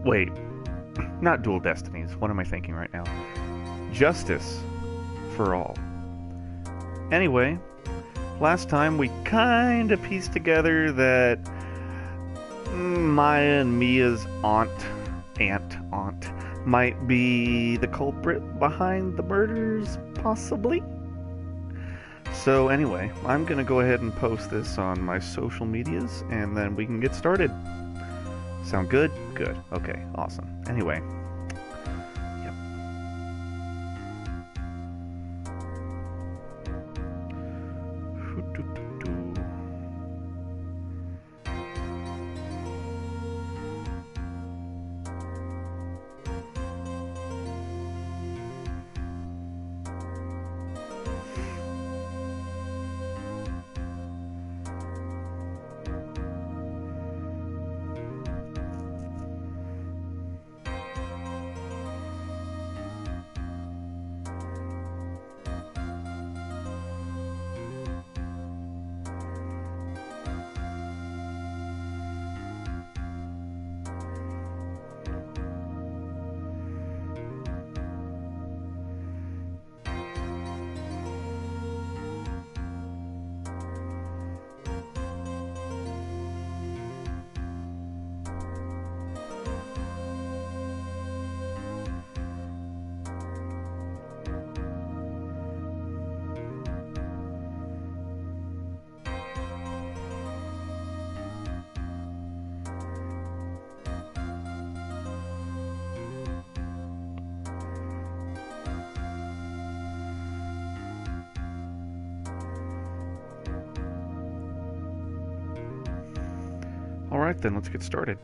Wait, not dual destinies. What am I thinking right now? Justice for all. Anyway, last time we kind of pieced together that Maya and Mia's aunt, might be the culprit behind the murders, possibly? So anyway, I'm going to go ahead and post this on my social medias, and then we can get started. Sound good? Good. Okay, awesome. Anyway. Yep. Alright then, let's get started.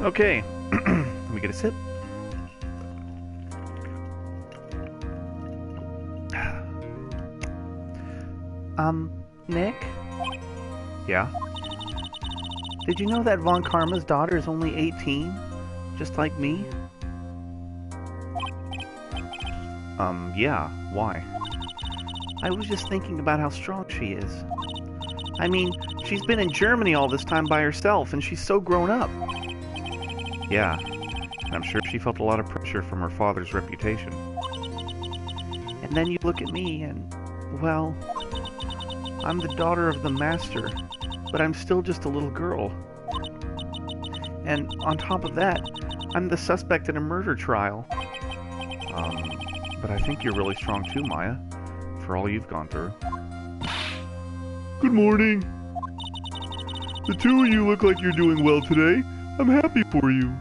Okay, let me get a sip. Nick? Yeah? Did you know that Von Karma's daughter is only 18? Just like me? Yeah, why? I was just thinking about how strong she is. I mean, she's been in Germany all this time by herself, and she's so grown up. Yeah, and I'm sure she felt a lot of pressure from her father's reputation. And then you look at me and, well, I'm the daughter of the master, but I'm still just a little girl. And on top of that, I'm the suspect in a murder trial. But I think you're really strong too, Maya, for all you've gone through. Good morning. The two of you look like you're doing well today. I'm happy for you.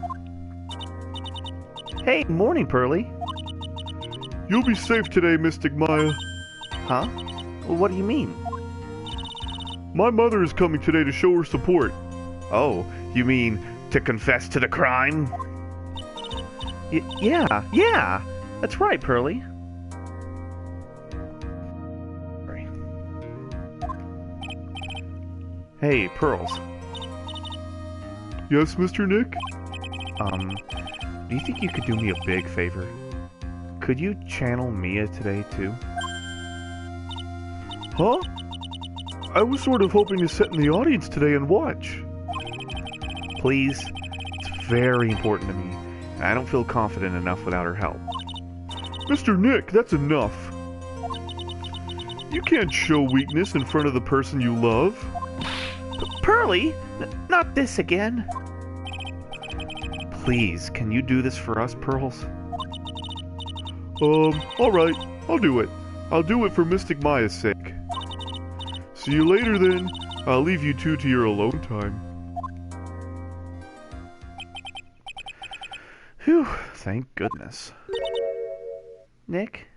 Hey, morning, Pearly. You'll be safe today, Mystic Maya. Huh? Well, what do you mean? My mother is coming today to show her support. Oh, you mean to confess to the crime? Yeah. That's right, Pearly. Hey, Pearls. Yes, Mr. Nick? Do you think you could do me a big favor? Could you channel Mia today, too? Huh? I was sort of hoping to sit in the audience today and watch. Please, it's very important to me, and I don't feel confident enough without her help. Mr. Nick, that's enough. You can't show weakness in front of the person you love. Pearly? Not this again. Please, can you do this for us, Pearls? Alright, I'll do it. I'll do it for Mystic Maya's sake. See you later then. I'll leave you two to your alone time. Whew, thank goodness. Nick?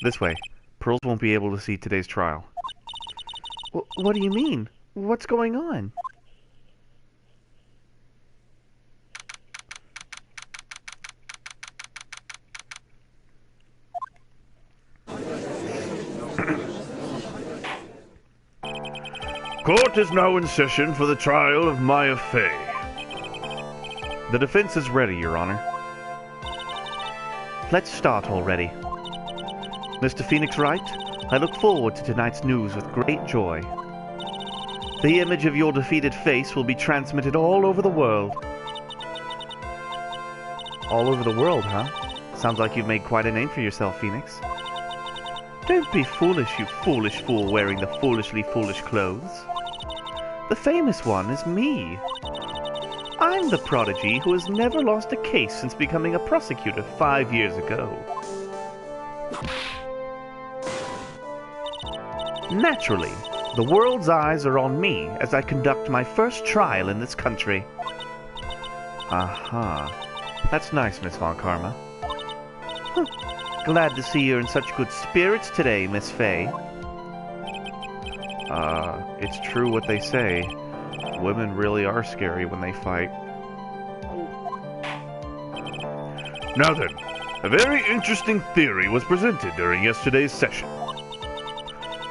This way. Pearls won't be able to see today's trial. What do you mean? What's going on? Court is now in session for the trial of Maya Fey. The defense is ready, Your Honor. let's start already. Mr. Phoenix Wright, I look forward to tonight's news with great joy. The image of your defeated face will be transmitted all over the world. All over the world, huh? Sounds like you've made quite a name for yourself, Phoenix. Don't be foolish, you foolish fool wearing the foolishly foolish clothes. The famous one is me. I'm the prodigy who has never lost a case since becoming a prosecutor 5 years ago. Naturally, the world's eyes are on me as I conduct my first trial in this country. Aha. That's nice, Miss Von Karma. Glad to see you're in such good spirits today, Miss Fey. It's true what they say. Women really are scary when they fight. Now then, a very interesting theory was presented during yesterday's session.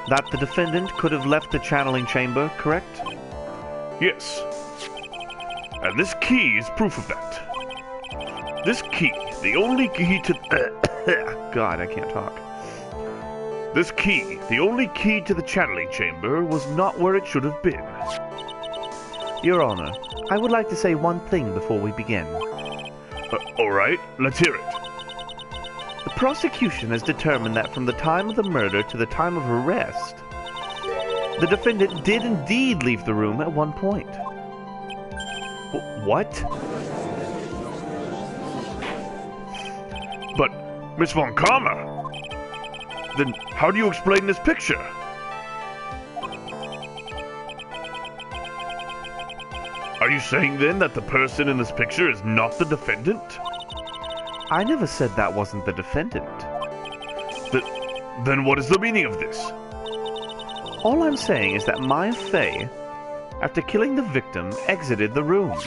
That the defendant could have left the channeling chamber, correct? Yes. And this key is proof of that. This key, the only key to... God, I can't talk. This key, the only key to the channeling chamber, was not where it should have been. Your Honor, I would like to say one thing before we begin. All right, let's hear it. The prosecution has determined that from the time of the murder to the time of arrest, the defendant did indeed leave the room at one point. What? But, Miss Von Karma, then how do you explain this picture? Are you saying then that the person in this picture is not the defendant? I never said that wasn't the defendant. Then what is the meaning of this? All I'm saying is that Maya Fey, after killing the victim, exited the room.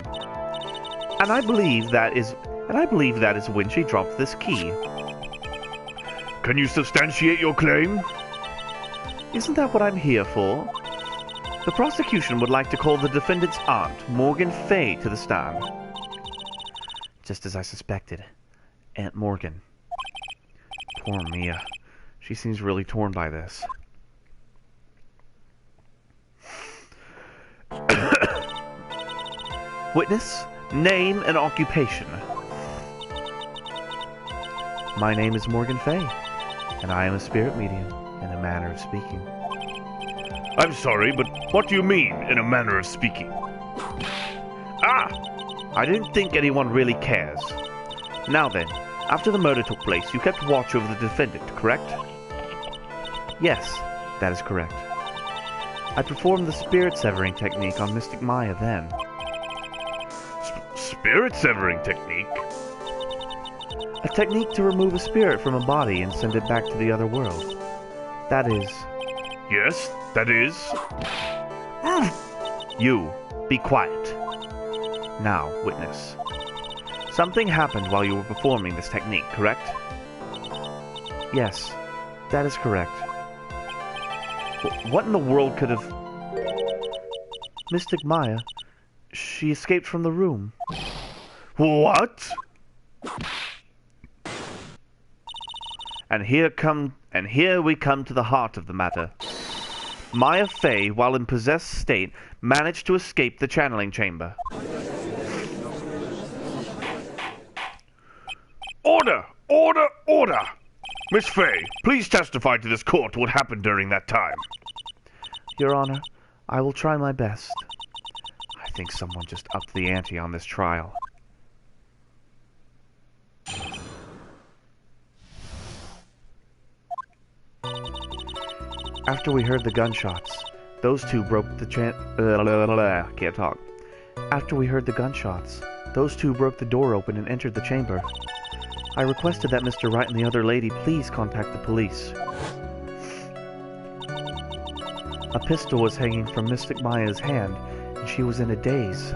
And I believe that is when she dropped this key. Can you substantiate your claim? Isn't that what I'm here for? The prosecution would like to call the defendant's aunt, Morgan Fey, to the stand. Just as I suspected. Aunt Morgan. Poor Mia. She seems really torn by this. Witness, name and occupation. My name is Morgan Fey, and I am a spirit medium, in a manner of speaking. I'm sorry, but what do you mean, in a manner of speaking? I didn't think anyone really cares. Now then, after the murder took place, you kept watch over the defendant, correct? Yes, that is correct. I performed the spirit severing technique on Mystic Maya then. Spirit severing technique? A technique to remove a spirit from a body and send it back to the other world. That is... Yes, that is... You, be quiet. Now, witness. Something happened while you were performing this technique, correct? Yes, that is correct. What in the world could have... Mystic Maya, she escaped from the room. What? And here we come to the heart of the matter. Maya Fey, while in possessed state, managed to escape the channeling chamber. Order! Order! Order! Miss Fey, please testify to this court what happened during that time. Your Honor, I will try my best. I think someone just upped the ante on this trial. After we heard the gunshots, those two broke the can't talk. After we heard the gunshots, those two broke the door open and entered the chamber. I requested that Mr. Wright and the other lady please contact the police. A pistol was hanging from Mystic Maya's hand, and she was in a daze.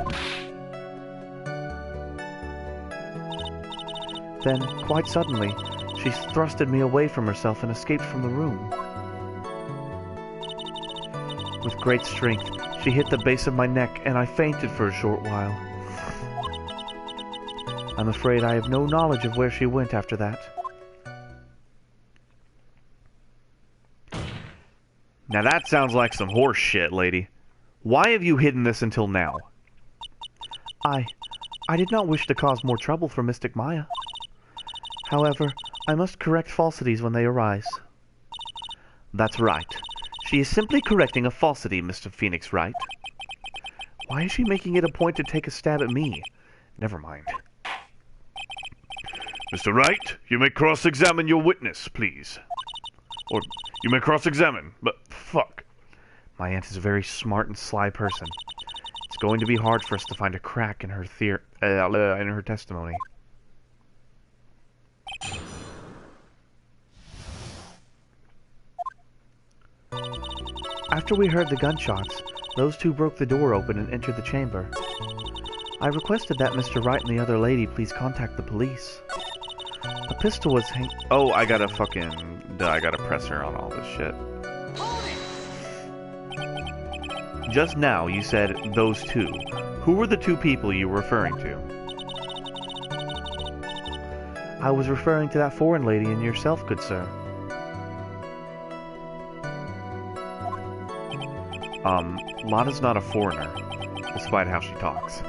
Then, quite suddenly, she thrusted me away from herself and escaped from the room. With great strength, she hit the base of my neck, and I fainted for a short while. I'm afraid I have no knowledge of where she went after that. Now that sounds like some horse shit, lady. Why have you hidden this until now? I did not wish to cause more trouble for Mystic Maya. However, I must correct falsities when they arise. That's right. She is simply correcting a falsity, Mr. Phoenix Wright. Why is she making it a point to take a stab at me? Never mind. Mr. Wright, you may cross-examine your witness, please. Or, you may cross-examine, but fuck. My aunt is a very smart and sly person. It's going to be hard for us to find a crack in her in her testimony. After we heard the gunshots, those two broke the door open and entered the chamber. I requested that Mr. Wright and the other lady please contact the police. A pistol was Oh, I gotta press her on all this shit. Just now, you said those two. Who were the two people you were referring to? I was referring to that foreign lady and yourself, good sir. Lana's not a foreigner, despite how she talks.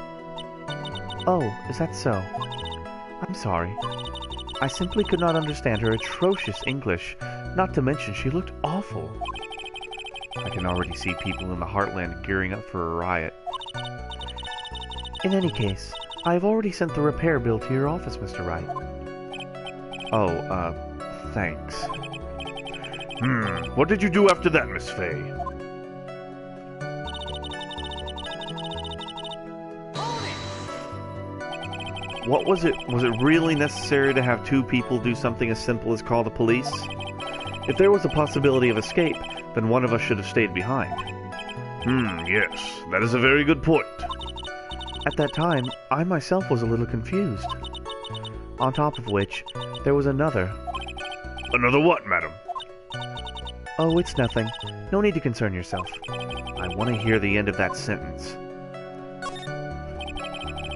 Oh, is that so? I'm sorry. I simply could not understand her atrocious English, not to mention she looked awful. I can already see people in the Heartland gearing up for a riot. In any case, I have already sent the repair bill to your office, Mr. Wright. Oh, thanks. What did you do after that, Miss Fay? What was it? Was it really necessary to have two people do something as simple as call the police? If there was a possibility of escape, then one of us should have stayed behind. Yes, that is a very good point. At that time, I myself was a little confused. On top of which, there was another. Another what, madam? Oh, it's nothing. No need to concern yourself. I want to hear the end of that sentence.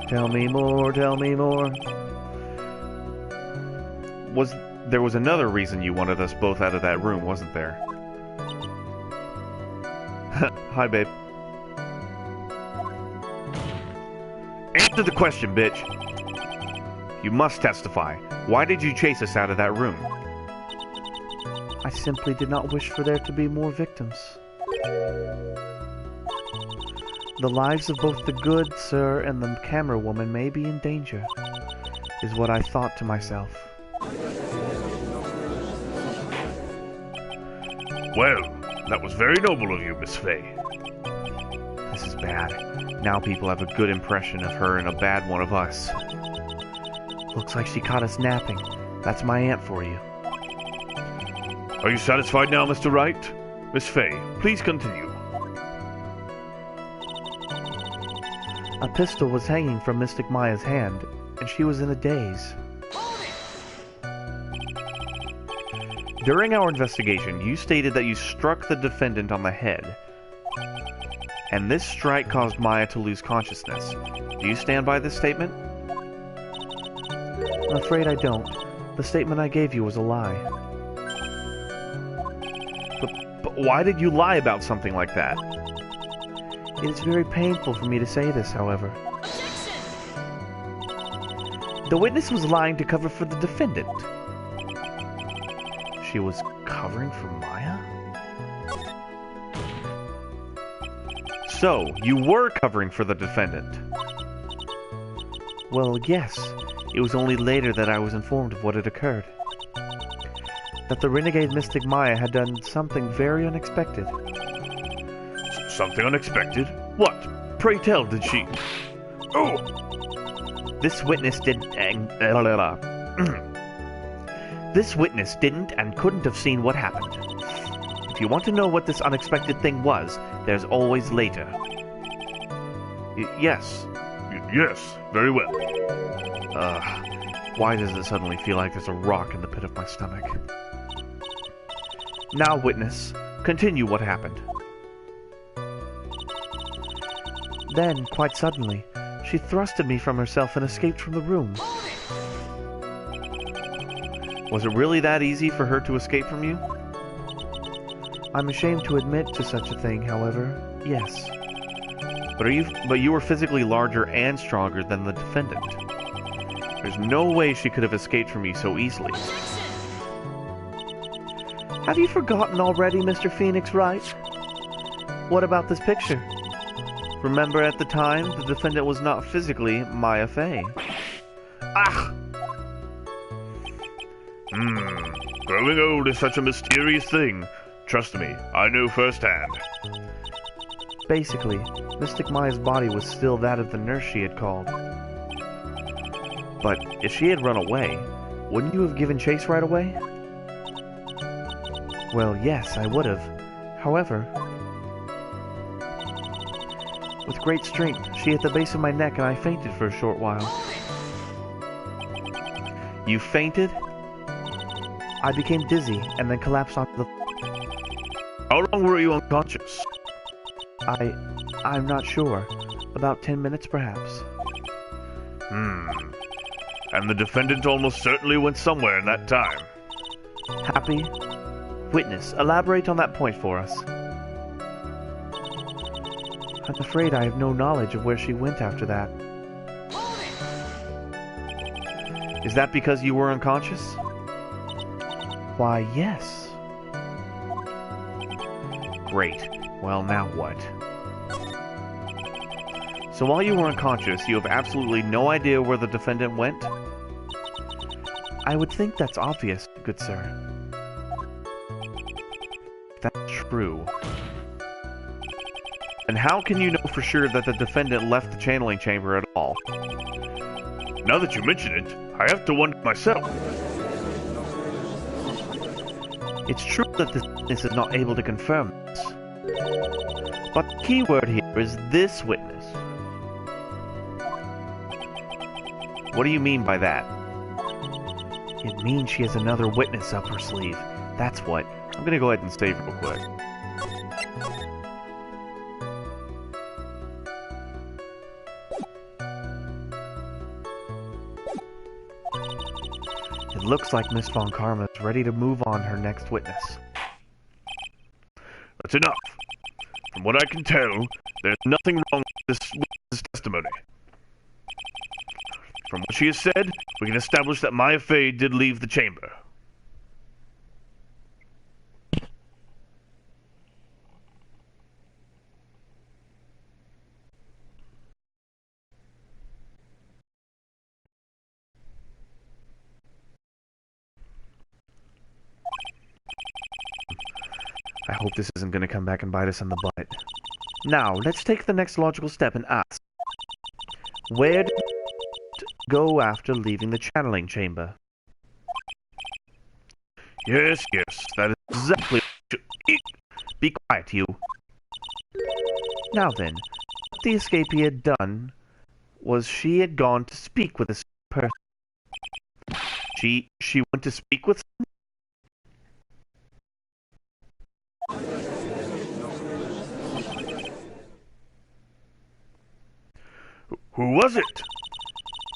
Tell me more, tell me more. There was another reason you wanted us both out of that room, wasn't there? Hi, babe. Answer the question, bitch. You must testify. Why did you chase us out of that room? I simply did not wish for there to be more victims. The lives of both the good sir and the camera woman may be in danger, is what I thought to myself. Well, that was very noble of you, Miss Fay. This is bad. Now people have a good impression of her and a bad one of us. Looks like she caught us napping. That's my aunt for you. Are you satisfied now, Mr. Wright? Miss Fay, please continue. A pistol was hanging from Mystic Maya's hand, and she was in a daze. During our investigation, you stated that you struck the defendant on the head, and this strike caused Maya to lose consciousness. Do you stand by this statement? I'm afraid I don't. The statement I gave you was a lie. But why did you lie about something like that? It is very painful for me to say this, however. Objection! The witness was lying to cover for the defendant. She was covering for Maya? So, you were covering for the defendant? Well, yes. It was only later that I was informed of what had occurred. That the renegade Mystic Maya had done something very unexpected. Something unexpected? What? Pray tell, did she... Oh! This witness didn't... This witness didn't and couldn't have seen what happened. If you want to know what this unexpected thing was, there's always later. Yes. Yes, very well. Why does it suddenly feel like there's a rock in the pit of my stomach? Now, witness, continue what happened. Then, quite suddenly, she thrusted me from herself and escaped from the room. Was it really that easy for her to escape from you? I'm ashamed to admit to such a thing, however, yes. But you were physically larger and stronger than the defendant. There's no way she could have escaped from me so easily. Have you forgotten already, Mr. Phoenix Wright? What about this picture? Remember at the time, the defendant was not physically Maya Fey. Ah! Growing old is such a mysterious thing. Trust me, I know firsthand. Basically, Mystic Maya's body was still that of the nurse she had called. But if she had run away, wouldn't you have given chase right away? Well, yes, I would have. However, with great strength, she hit the base of my neck and I fainted for a short while. You fainted? I became dizzy and then collapsed onto the... How long were you unconscious? I'm not sure. About 10 minutes, perhaps. And the defendant almost certainly went somewhere in that time. Happy? Witness, elaborate on that point for us. I'm afraid I have no knowledge of where she went after that. Is that because you were unconscious? Why, yes. Great. Well, now what? So while you were unconscious, you have absolutely no idea where the defendant went? I would think that's obvious, good sir. That's true. And how can you know for sure that the defendant left the channeling chamber at all? Now that you mention it, I have to wonder myself. It's true that this witness is not able to confirm this. But the key word here is this witness. What do you mean by that? It means she has another witness up her sleeve. That's what. I'm gonna go ahead and save real quick. It looks like Miss Von Karma is ready to move on her next witness. That's enough. From what I can tell, there's nothing wrong with this witness's testimony. From what she has said, we can establish that Maya Fey did leave the chamber. I hope this isn't going to come back and bite us in the butt. Now, let's take the next logical step and ask. Where did it go after leaving the channeling chamber? Yes, that is exactly what you... Be quiet, you. Now then, what the escapee had done was she had gone to speak with a person. She went to speak with someone? Who was it?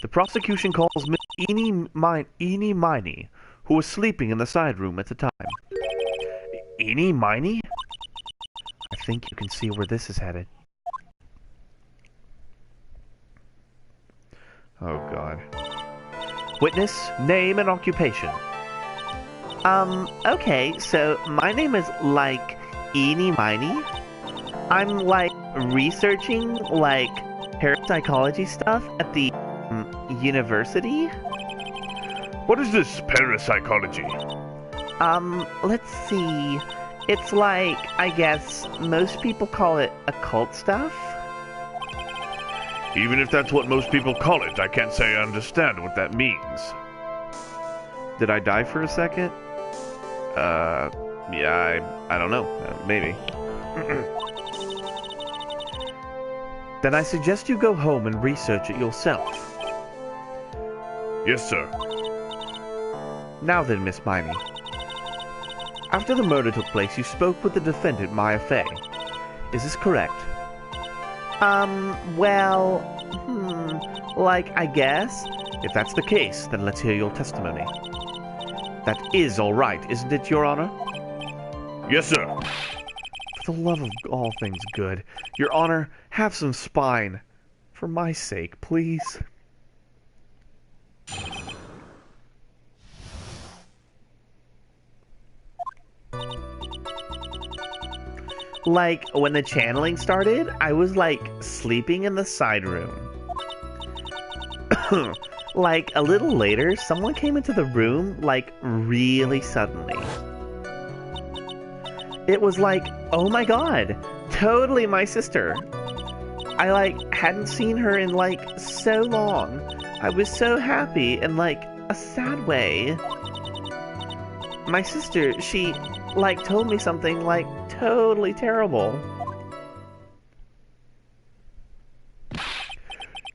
The prosecution calls Miss Eenie Miney, who was sleeping in the side room at the time. Eenie Miney? I think you can see where this is headed. Oh, God. Witness, name and occupation. Okay, so my name is, like, Eenie Miney. I'm, like, researching, like, parapsychology stuff at the, university. What is this parapsychology? Let's see. It's like, I guess, most people call it occult stuff. Even if that's what most people call it, I can't say I understand what that means. Did I die for a second? Yeah, I don't know. Maybe. Then I suggest you go home and research it yourself. Yes, sir. Now then, Miss Miney. After the murder took place, you spoke with the defendant, Maya Fey. Is this correct? Well, like, I guess. If that's the case, then let's hear your testimony. That is all right, isn't it, Your Honor? Yes, sir. for the love of all things good. Your Honor, have some spine. For my sake, please. Like, when the channeling started, I was, like, sleeping in the side room. Like, a little later, someone came into the room, like, really suddenly. It was like, oh my god, totally my sister. I, like, hadn't seen her in, like, so long. I was so happy in, like, a sad way. My sister, she, like, told me something, like, totally terrible.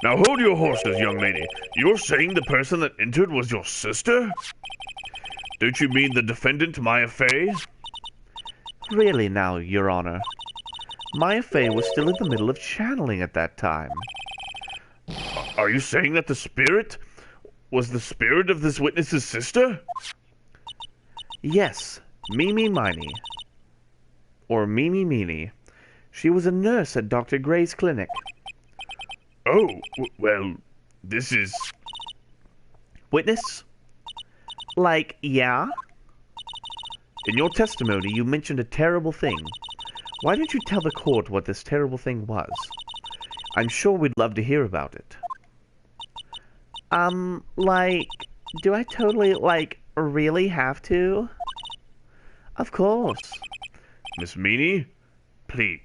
Now hold your horses, young lady. You're saying the person that entered was your sister? Don't you mean the defendant, Maya Fey? Really now, Your Honor. Maya Fey was still in the middle of channeling at that time. Are you saying that the spirit was the spirit of this witness's sister? Yes, Mimi Miney. Or Mimi Meanie. She was a nurse at Dr. Gray's clinic. Oh, well, this is... Witness? Like, yeah? In your testimony, you mentioned a terrible thing. Why didn't you tell the court what this terrible thing was? I'm sure we'd love to hear about it. Like, do I totally, like, really have to? Of course. Miss Meanie, please.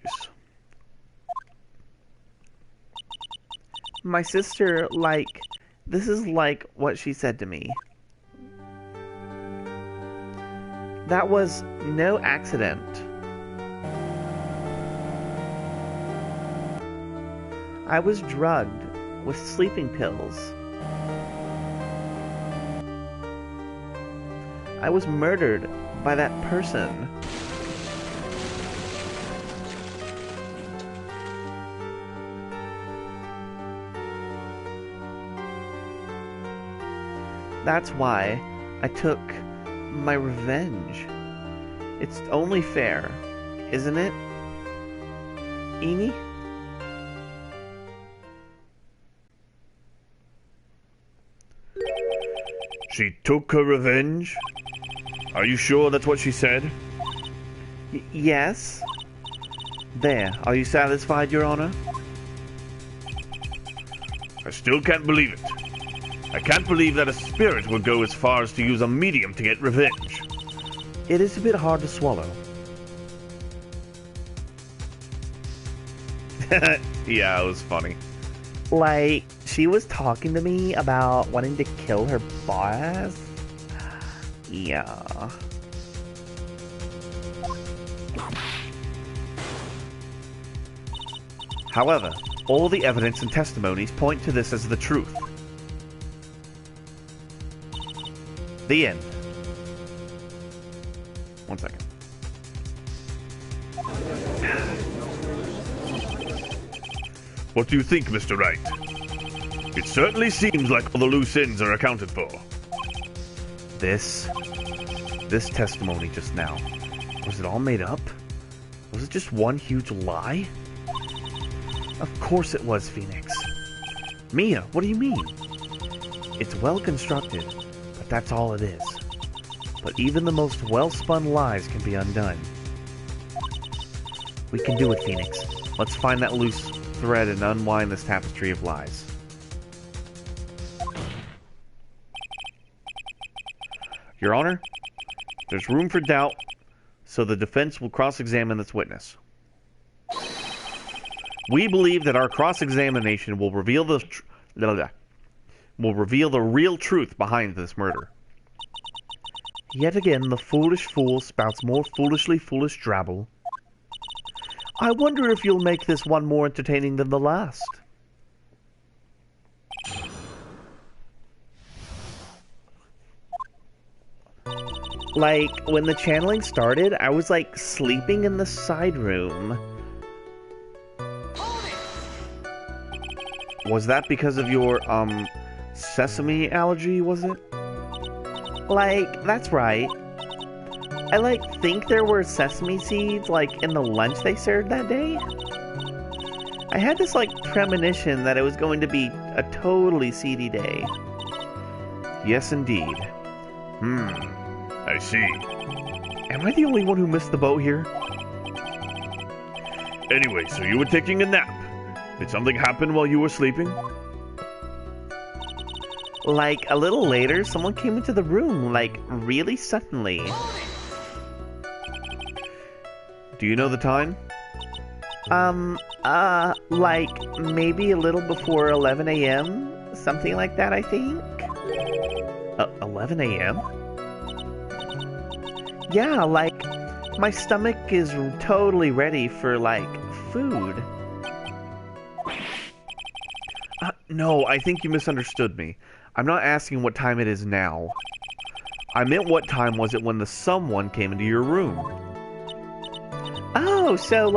My sister, like, this is, like, what she said to me. That was no accident. I was drugged with sleeping pills. I was murdered by that person. That's why I took my revenge. It's only fair, isn't it, Eni? She took her revenge? Are you sure that's what she said? Yes. There, are you satisfied, Your Honor? I still can't believe it. I can't believe that a spirit would go as far as to use a medium to get revenge. It is a bit hard to swallow. Yeah, it was funny. Like, she was talking to me about wanting to kill her boss? Yeah. However, all the evidence and testimonies point to this as the truth. The end. One second. What do you think, Mr. Wright? It certainly seems like all the loose ends are accounted for. This testimony just now, was it all made up? Was it just one huge lie? Of course it was, Phoenix. Mia, what do you mean? It's well constructed, but that's all it is. But even the most well-spun lies can be undone. We can do it, Phoenix. Let's find that loose thread and unwind this tapestry of lies. Your Honor, there's room for doubt, so the defense will cross-examine this witness. We believe that our cross-examination will reveal the real truth behind this murder. Yet again, the foolish fool spouts more foolishly foolish drabble. I wonder if you'll make this one more entertaining than the last. Like, when the channeling started, I was, like, sleeping in the side room. Was that because of your, sesame allergy, was it? Like, that's right. I think there were sesame seeds in the lunch they served that day. I had this premonition that it was going to be a totally seedy day. Yes, indeed. I see. Am I the only one who missed the boat here? Anyway, so you were taking a nap. Did something happen while you were sleeping? A little later, someone came into the room, really suddenly. Do you know the time? Maybe a little before 11 a.m.? Something like that, I think? 11 a.m.? Yeah, my stomach is totally ready for, food. No, I think you misunderstood me. I'm not asking what time it is now. I meant what time was it when the someone came into your room. Oh, so,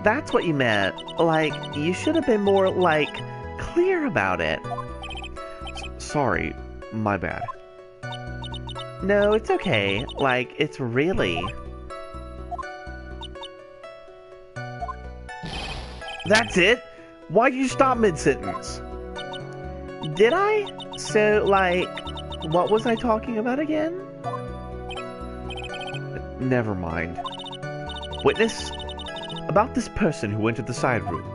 that's what you meant. You should have been more, clear about it. Sorry, my bad. No, it's okay. It's really... That's it? Why'd you stop mid-sentence? Did I? So, what was I talking about again? Never mind. Witness, about this person who entered the side room.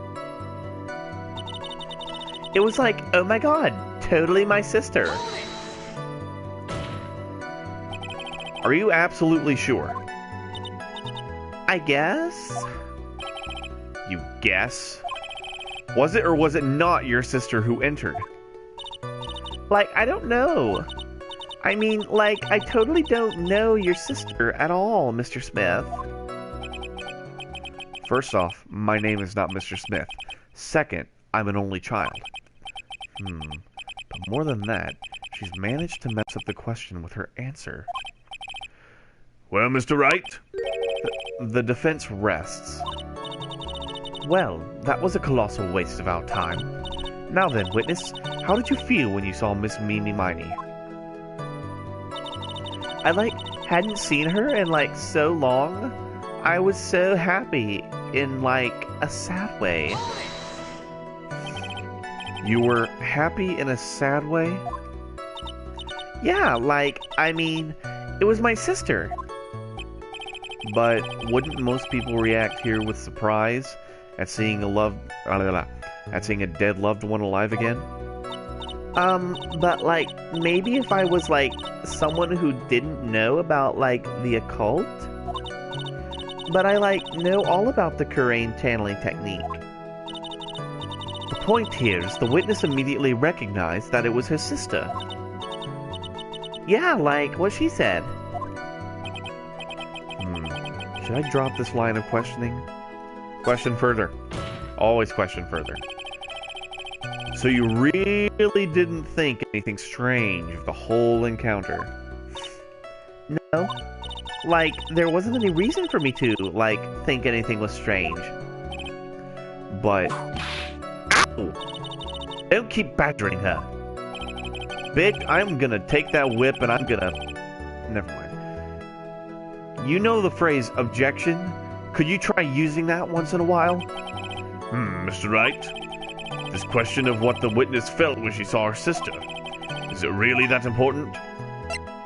It was oh my god, totally my sister. Are you absolutely sure? I guess? You guess? Was it or was it not your sister who entered? I don't know. I mean, I totally don't know your sister at all, Mr. Smith. First off, my name is not Mr. Smith. Second, I'm an only child. But more than that, she's managed to mess up the question with her answer. Well, Mr. Wright? The defense rests. Well, that was a colossal waste of our time. Now then, witness, how did you feel when you saw Miss Meeny Miny? I, hadn't seen her in, so long. I was so happy in, a sad way. You were happy in a sad way? Yeah, I mean, it was my sister. But wouldn't most people react here with surprise at seeing a dead loved one alive again? But maybe if I was someone who didn't know about the occult? But I know all about the Kurain channeling technique. The point here is the witness immediately recognized that it was her sister. Yeah, what she said. Should I drop this line of questioning? Question further. Always question further. So you really didn't think anything strange of the whole encounter? No. There wasn't any reason for me to, think anything was strange. But... Ow! Don't keep badgering her. Vic, I'm gonna take that whip and I'm gonna... Never mind. You know the phrase, objection? Could you try using that once in a while? Mr. Wright? This question of what the witness felt when she saw her sister. Is it really that important?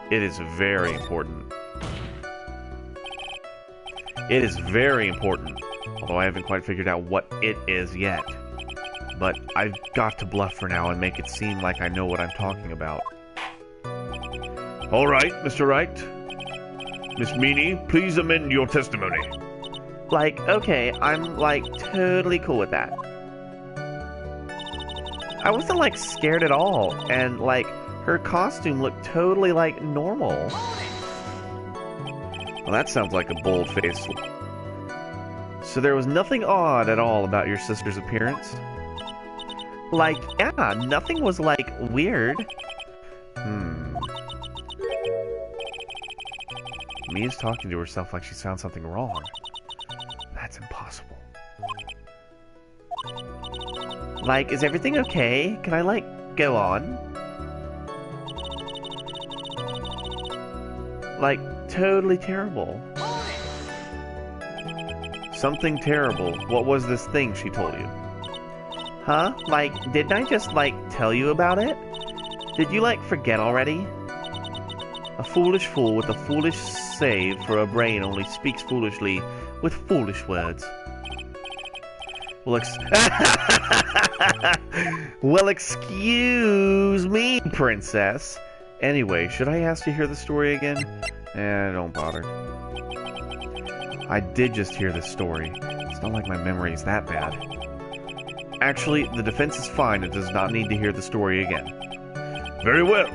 It is very important. It is very important. Although I haven't quite figured out what it is yet. But I've got to bluff for now and make it seem like I know what I'm talking about. All right, Mr. Wright. Miss Meany, please amend your testimony. Okay, I'm, totally cool with that. I wasn't, scared at all, and, her costume looked totally, normal. Well, that sounds like a bold face. So there was nothing odd at all about your sister's appearance? Yeah, nothing was, weird. Mia's talking to herself like she found something wrong. That's impossible. Is everything okay? Can I, go on? totally terrible. Something terrible. What was this thing she told you? Huh? Like, didn't I just, like, tell you about it? Did you, like, forget already? A foolish fool with a foolish save for a brain only speaks foolishly with foolish words. Well, well, excuse me, princess. Anyway, should I ask to hear the story again? Don't bother. I did just hear this story. It's not like my memory is that bad. Actually, the defense is fine. It does not need to hear the story again. Very well.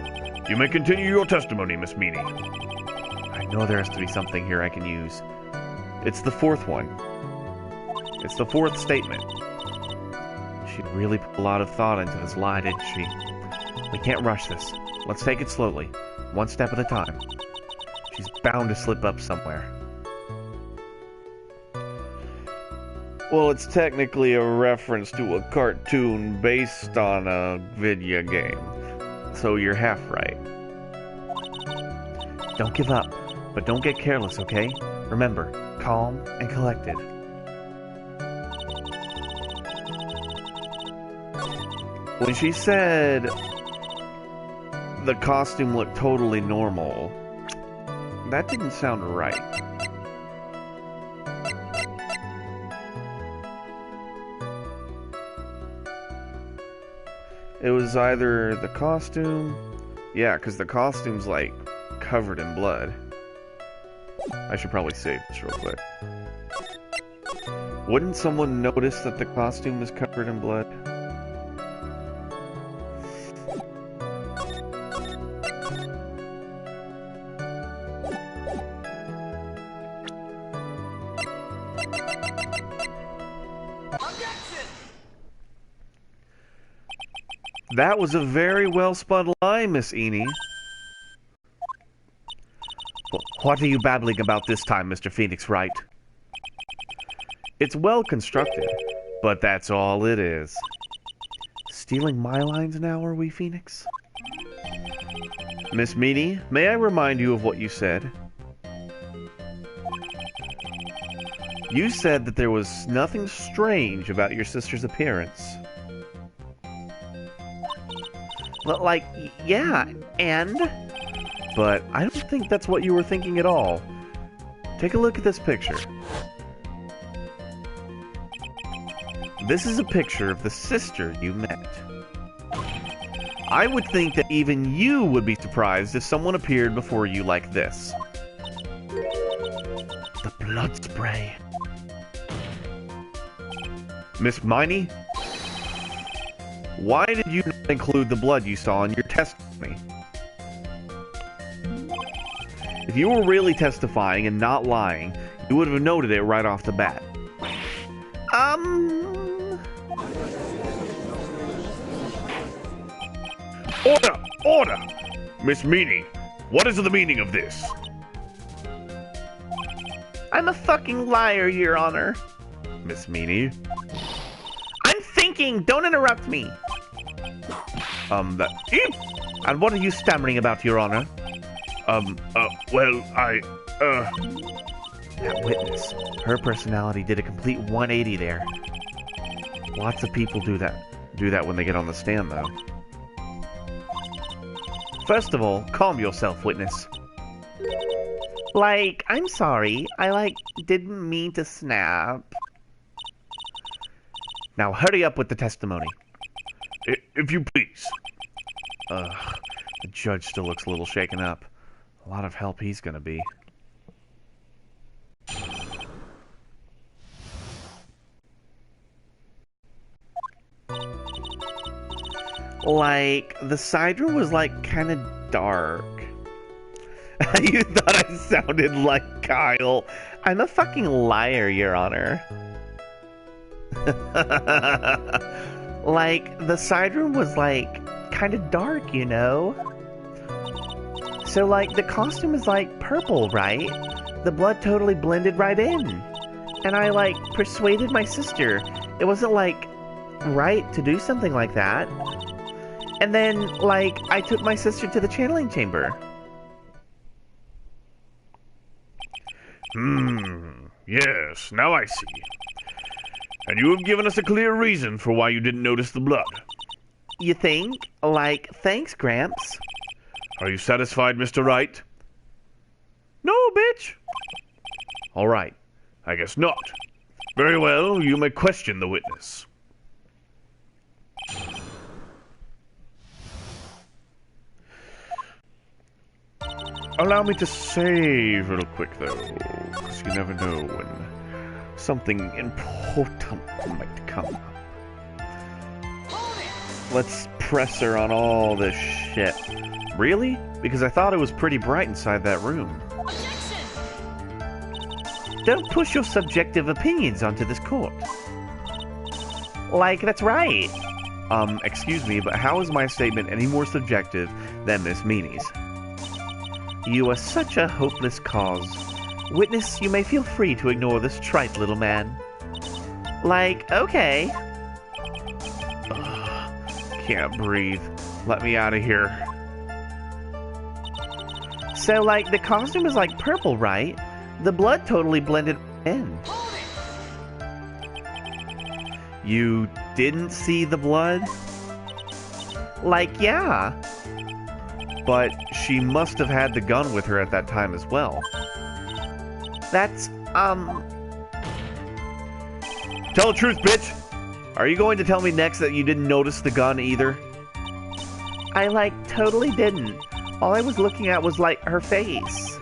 You may continue your testimony, Miss Meanie. I know there has to be something here I can use. It's the fourth one. It's the fourth statement. She really put a lot of thought into this lie, didn't she? We can't rush this. Let's take it slowly, one step at a time. She's bound to slip up somewhere. Well, it's technically a reference to a cartoon based on a video game. So you're half right. Don't give up, but don't get careless, okay? Remember, calm and collected. When she said the costume looked totally normal, that didn't sound right. It was either the costume... Yeah, because the costume's, like, covered in blood. I should probably save this real quick. Wouldn't someone notice that the costume is covered in blood? That was a very well-spun lie, Miss Eenie. What are you babbling about this time, Mr. Phoenix Wright? It's well constructed, but that's all it is. Stealing my lines now, are we, Phoenix? Miss Meanie, may I remind you of what you said? You said that there was nothing strange about your sister's appearance. Well, like, yeah, and? But I don't think that's what you were thinking at all. Take a look at this picture. This is a picture of the sister you met. I would think that even you would be surprised if someone appeared before you like this. The blood spray. Miss Miney? Why did you not include the blood you saw in your testimony? If you were really testifying and not lying, you would have noted it right off the bat. Order! Order! Miss Meanie, what is the meaning of this? I'm a fucking liar, Your Honor. Miss Meanie? I'm thinking! Don't interrupt me! And what are you stammering about, Your Honor? That witness, her personality did a complete 180 there. Lots of people do that when they get on the stand, though. First of all, calm yourself, witness. Like, I'm sorry. I, didn't mean to snap. Now hurry up with the testimony. If you please. The judge still looks a little shaken up. A lot of help he's gonna be. Like, the side room was, kind of dark. You thought I sounded like Kyle. I'm a fucking liar, Your Honor. The side room was, kind of dark, you know? So, the costume is, purple, right? The blood totally blended right in. And I, persuaded my sister. It wasn't, right to do something like that. And then, I took my sister to the channeling chamber. Yes, now I see. And you have given us a clear reason for why you didn't notice the blood. You think? Like, thanks, Gramps. Are you satisfied, Mr. Wright? No, bitch. All right. I guess not. Very well, you may question the witness. Allow me to save real quick, though, because you never know when something important might come up. Let's press her on all this shit. Really? Because I thought it was pretty bright inside that room. Don't push your subjective opinions onto this court. Like, that's right. Excuse me, but how is my statement any more subjective than Miss Meanie's? You are such a hopeless cause. Witness, you may feel free to ignore this trite little man. Like, okay. Ugh, can't breathe. Let me out of here. So, like, the costume is like purple, right? The blood totally blended in. You didn't see the blood? Like, yeah. But she must have had the gun with her at that time as well. That's, Tell the truth, bitch! Are you going to tell me next that you didn't notice the gun either? I, like, totally didn't. All I was looking at was, like, her face.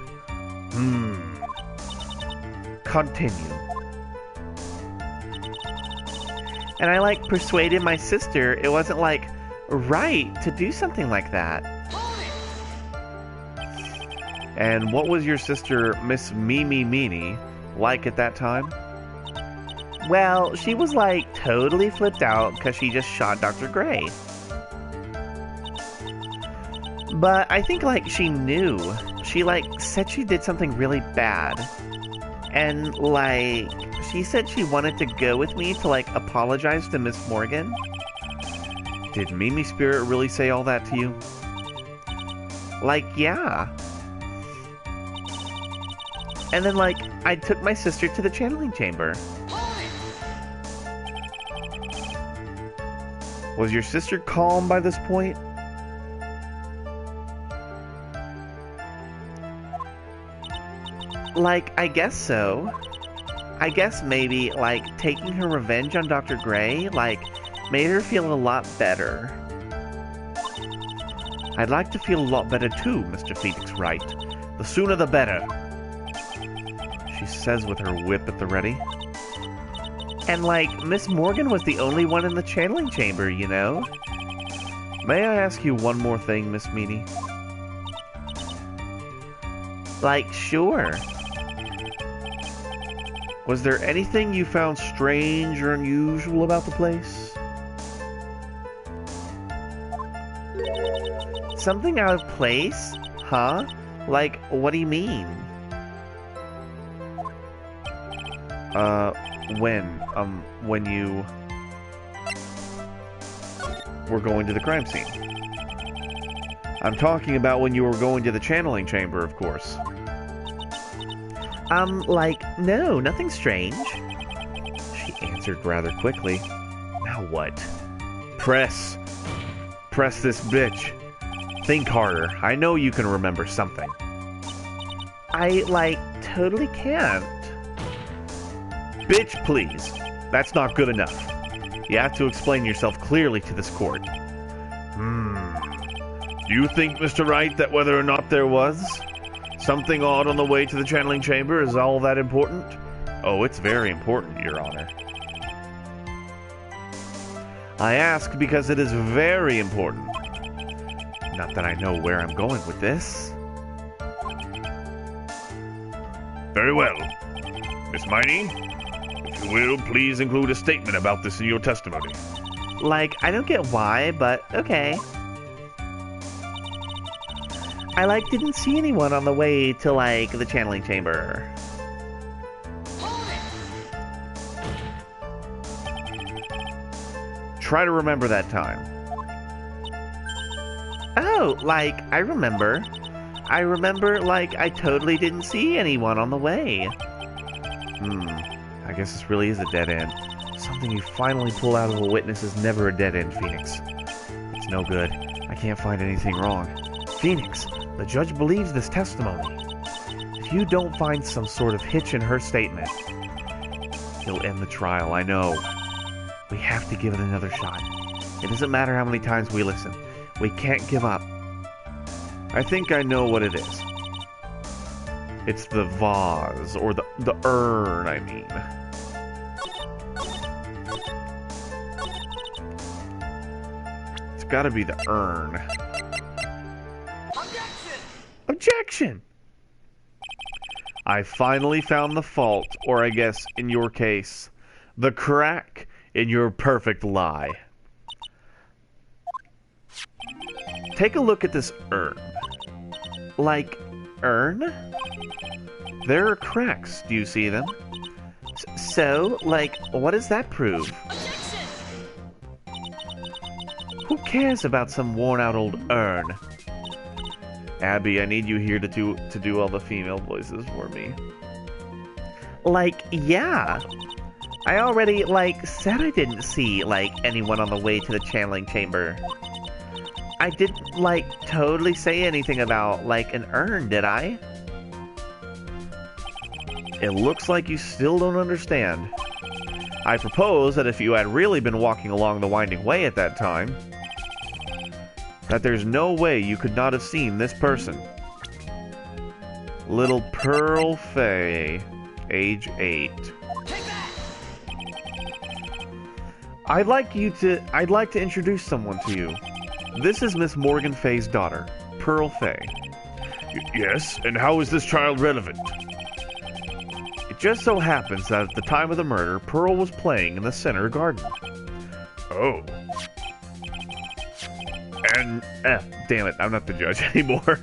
Continue. And I, like, persuaded my sister it wasn't, like, right to do something like that. And what was your sister, Miss Mimi Meanie, like at that time? Well, she was, like, totally flipped out because she just shot Dr. Gray. But I think, like, she knew. She, like, said she did something really bad. And, like, she said she wanted to go with me to, like, apologize to Miss Morgan. Did Mimi Spirit really say all that to you? Like, yeah. And then, like, I took my sister to the channeling chamber. Was your sister calm by this point? Like, I guess so. I guess maybe, like, taking her revenge on Dr. Gray, like, made her feel a lot better. I'd like to feel a lot better too, Mr. Phoenix Wright. The sooner the better. She says with her whip at the ready. And, like, Miss Morgan was the only one in the channeling chamber, you know? May I ask you one more thing, Miss Meanie? Like, sure. Was there anything you found strange or unusual about the place? Something out of place? Huh? Like, what do you mean? When you were going to the crime scene. I'm talking about when you were going to the channeling chamber, of course. Like, no, nothing strange. She answered rather quickly. Now what? Press this bitch. Think harder. I know you can remember something. I, like, totally can't. Bitch, please. That's not good enough. You have to explain yourself clearly to this court. Do you think, Mr. Wright, that whether or not there was something odd on the way to the channeling chamber is all that important? Oh, it's very important, Your Honor. I ask because it is very important. Not that I know where I'm going with this. Very well. Miss Miney, if you will, please include a statement about this in your testimony. Like, I don't get why, but okay. I, like, didn't see anyone on the way to, like, the channeling chamber. Try to remember that time. Oh, like, I remember. I remember, like, I totally didn't see anyone on the way. I guess this really is a dead end. Something you finally pull out of a witness is never a dead end, Phoenix. It's no good. I can't find anything wrong. Phoenix, the judge believes this testimony. If you don't find some sort of hitch in her statement, he'll end the trial, I know. We have to give it another shot. It doesn't matter how many times we listen. We can't give up. I think I know what it is. It's the vase, or the urn, I mean. It's gotta be the urn. Objection! I finally found the fault, or I guess, in your case, the crack in your perfect lie. Take a look at this urn. Like, urn? There are cracks. Do you see them? So, like, what does that prove? Who cares about some worn-out old urn? Abby, I need you here to do all the female voices for me. Like, yeah. I already, like, said I didn't see, like, anyone on the way to the channeling chamber. I didn't, like, totally say anything about, like, an urn, did I? It looks like you still don't understand. I propose that if you had really been walking along the winding way at that time, that there's no way you could not have seen this person. Little Pearl Fay, age 8. I'd like to introduce someone to you. This is Miss Morgan Fay's daughter, Pearl Fay. Yes, and how is this child relevant? It just so happens that at the time of the murder, Pearl was playing in the center garden. Oh. And, damn it, I'm not the judge anymore.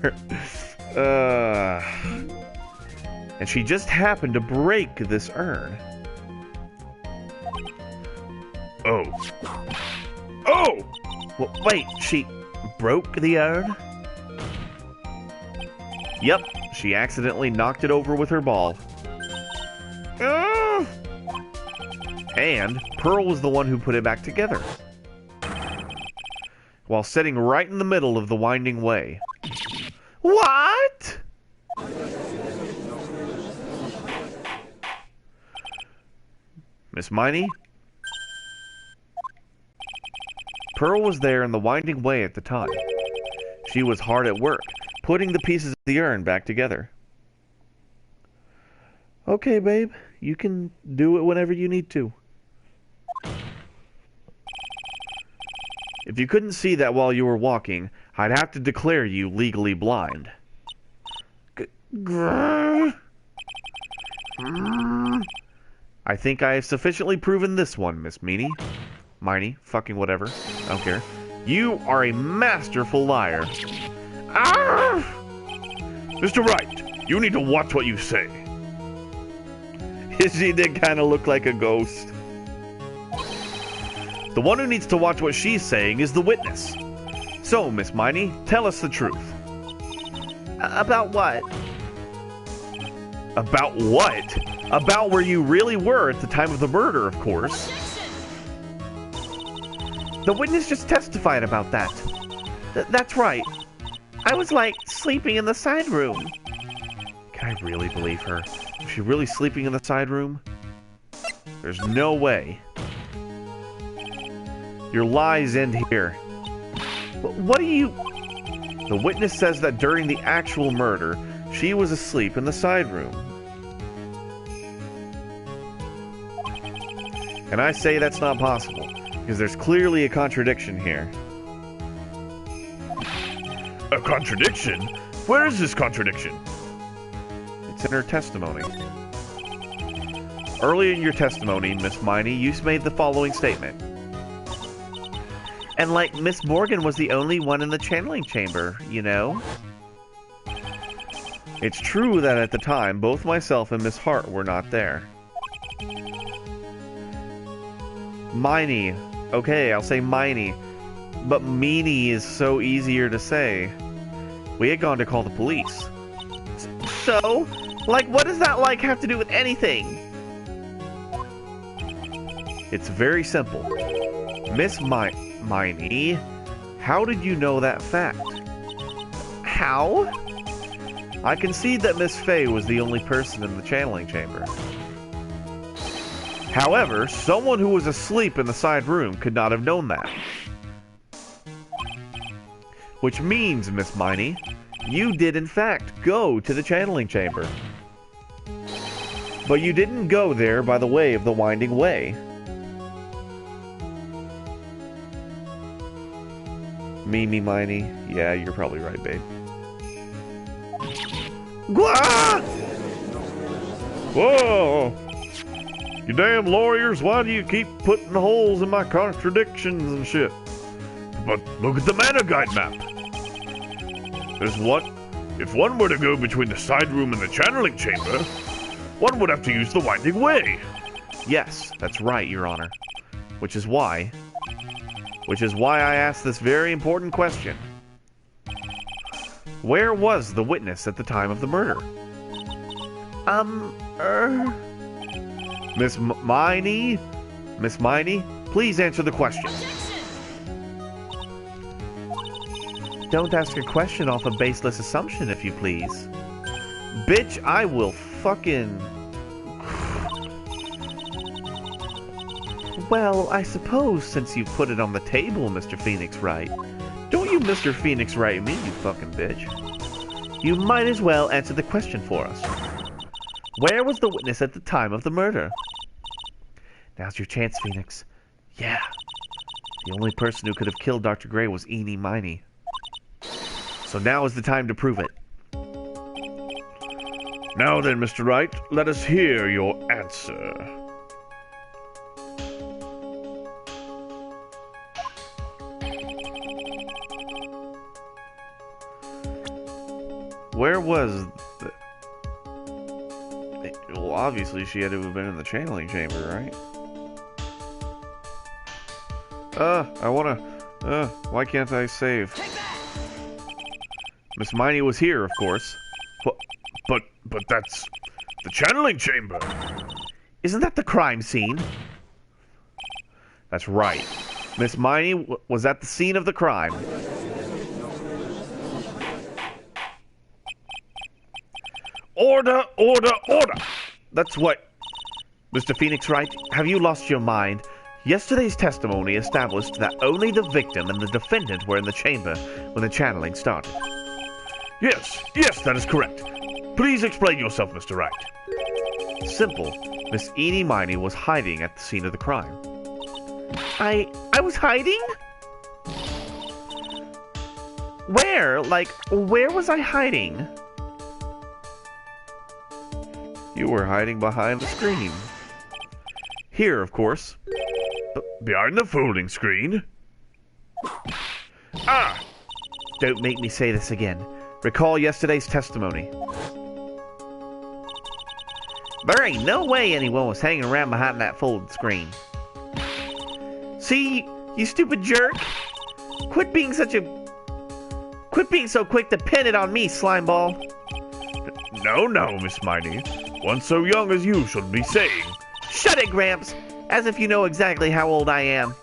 And she just happened to break this urn. Oh. Oh! Well, wait, she broke the urn? Yep, she accidentally knocked it over with her ball. And Pearl was the one who put it back together, while sitting right in the middle of the winding way. What? Miss Miney? Pearl was there in the winding way at the time. She was hard at work, putting the pieces of the urn back together. Okay, babe. You can do it whenever you need to. If you couldn't see that while you were walking, I'd have to declare you legally blind. I think I have sufficiently proven this one, Miss Miney, fucking whatever. I don't care. You are a masterful liar. Mr. Wright, you need to watch what you say. She did kind of look like a ghost. The one who needs to watch what she's saying is the witness. So, Miss Miney, tell us the truth. About what? About what? About where you really were at the time of the murder, of course. The witness just testified about that. That's right. I was, like, sleeping in the side room. Can I really believe her? Was she really sleeping in the side room? There's no way. Your lies end here. What do you... The witness says that during the actual murder, she was asleep in the side room. And I say that's not possible, because there's clearly a contradiction here. A contradiction? Where is this contradiction? It's in her testimony. Early in your testimony, Miss Miney, you made the following statement. And, like, Miss Morgan was the only one in the channeling chamber, you know? It's true that at the time, both myself and Miss Hart were not there. Miney. Okay, I'll say Miney. But Meanie is so easier to say. We had gone to call the police. So, like, what does that like have to do with anything? It's very simple. Miss Miney, how did you know that fact? How? I concede that Miss Fay was the only person in the channeling chamber. However, someone who was asleep in the side room could not have known that. Which means, Miss Miney, you did in fact go to the channeling chamber. But you didn't go there by the way of the winding way. Me, Miney. Yeah, you're probably right, babe. Gwah! Whoa! You damn lawyers, why do you keep putting holes in my contradictions and shit? But look at the mana guide map. There's one. If one were to go between the side room and the channeling chamber, one would have to use the winding way. Yes, that's right, Your Honor. Which is why I asked this very important question. Where was the witness at the time of the murder? Miss Miney? Miss Miney, please answer the question. Don't ask a question off a baseless assumption, if you please. Bitch, I will fucking... Well, I suppose since you put it on the table, Mr. Phoenix Wright. Don't you Mr. Phoenix Wright me, you fucking bitch. You might as well answer the question for us. Where was the witness at the time of the murder? Now's your chance, Phoenix. Yeah. The only person who could have killed Dr. Gray was Eenie Miney. So now is the time to prove it. Now then, Mr. Wright, let us hear your answer. Where was the... Well, obviously she had to have been in the channeling chamber, right? Why can't I save? Miss Miney was here, of course. But that's the channeling chamber. Isn't that the crime scene? That's right. Miss Miney was at the scene of the crime. Order, order, order! That's what... Mr. Phoenix Wright, have you lost your mind? Yesterday's testimony established that only the victim and the defendant were in the chamber when the channeling started. Yes, that is correct. Please explain yourself, Mr. Wright. Simple. Miss Eenie Miney was hiding at the scene of the crime. I was hiding? Where? Like, where was I hiding? You were hiding behind the screen. Here, of course. Behind the folding screen? Ah! Don't make me say this again. Recall yesterday's testimony. There ain't no way anyone was hanging around behind that folded screen. See, you stupid jerk. Quit being so quick to pin it on me, slimeball. No, Miss Miney. One so young as you should be saying. Shut it, Gramps. As if you know exactly how old I am.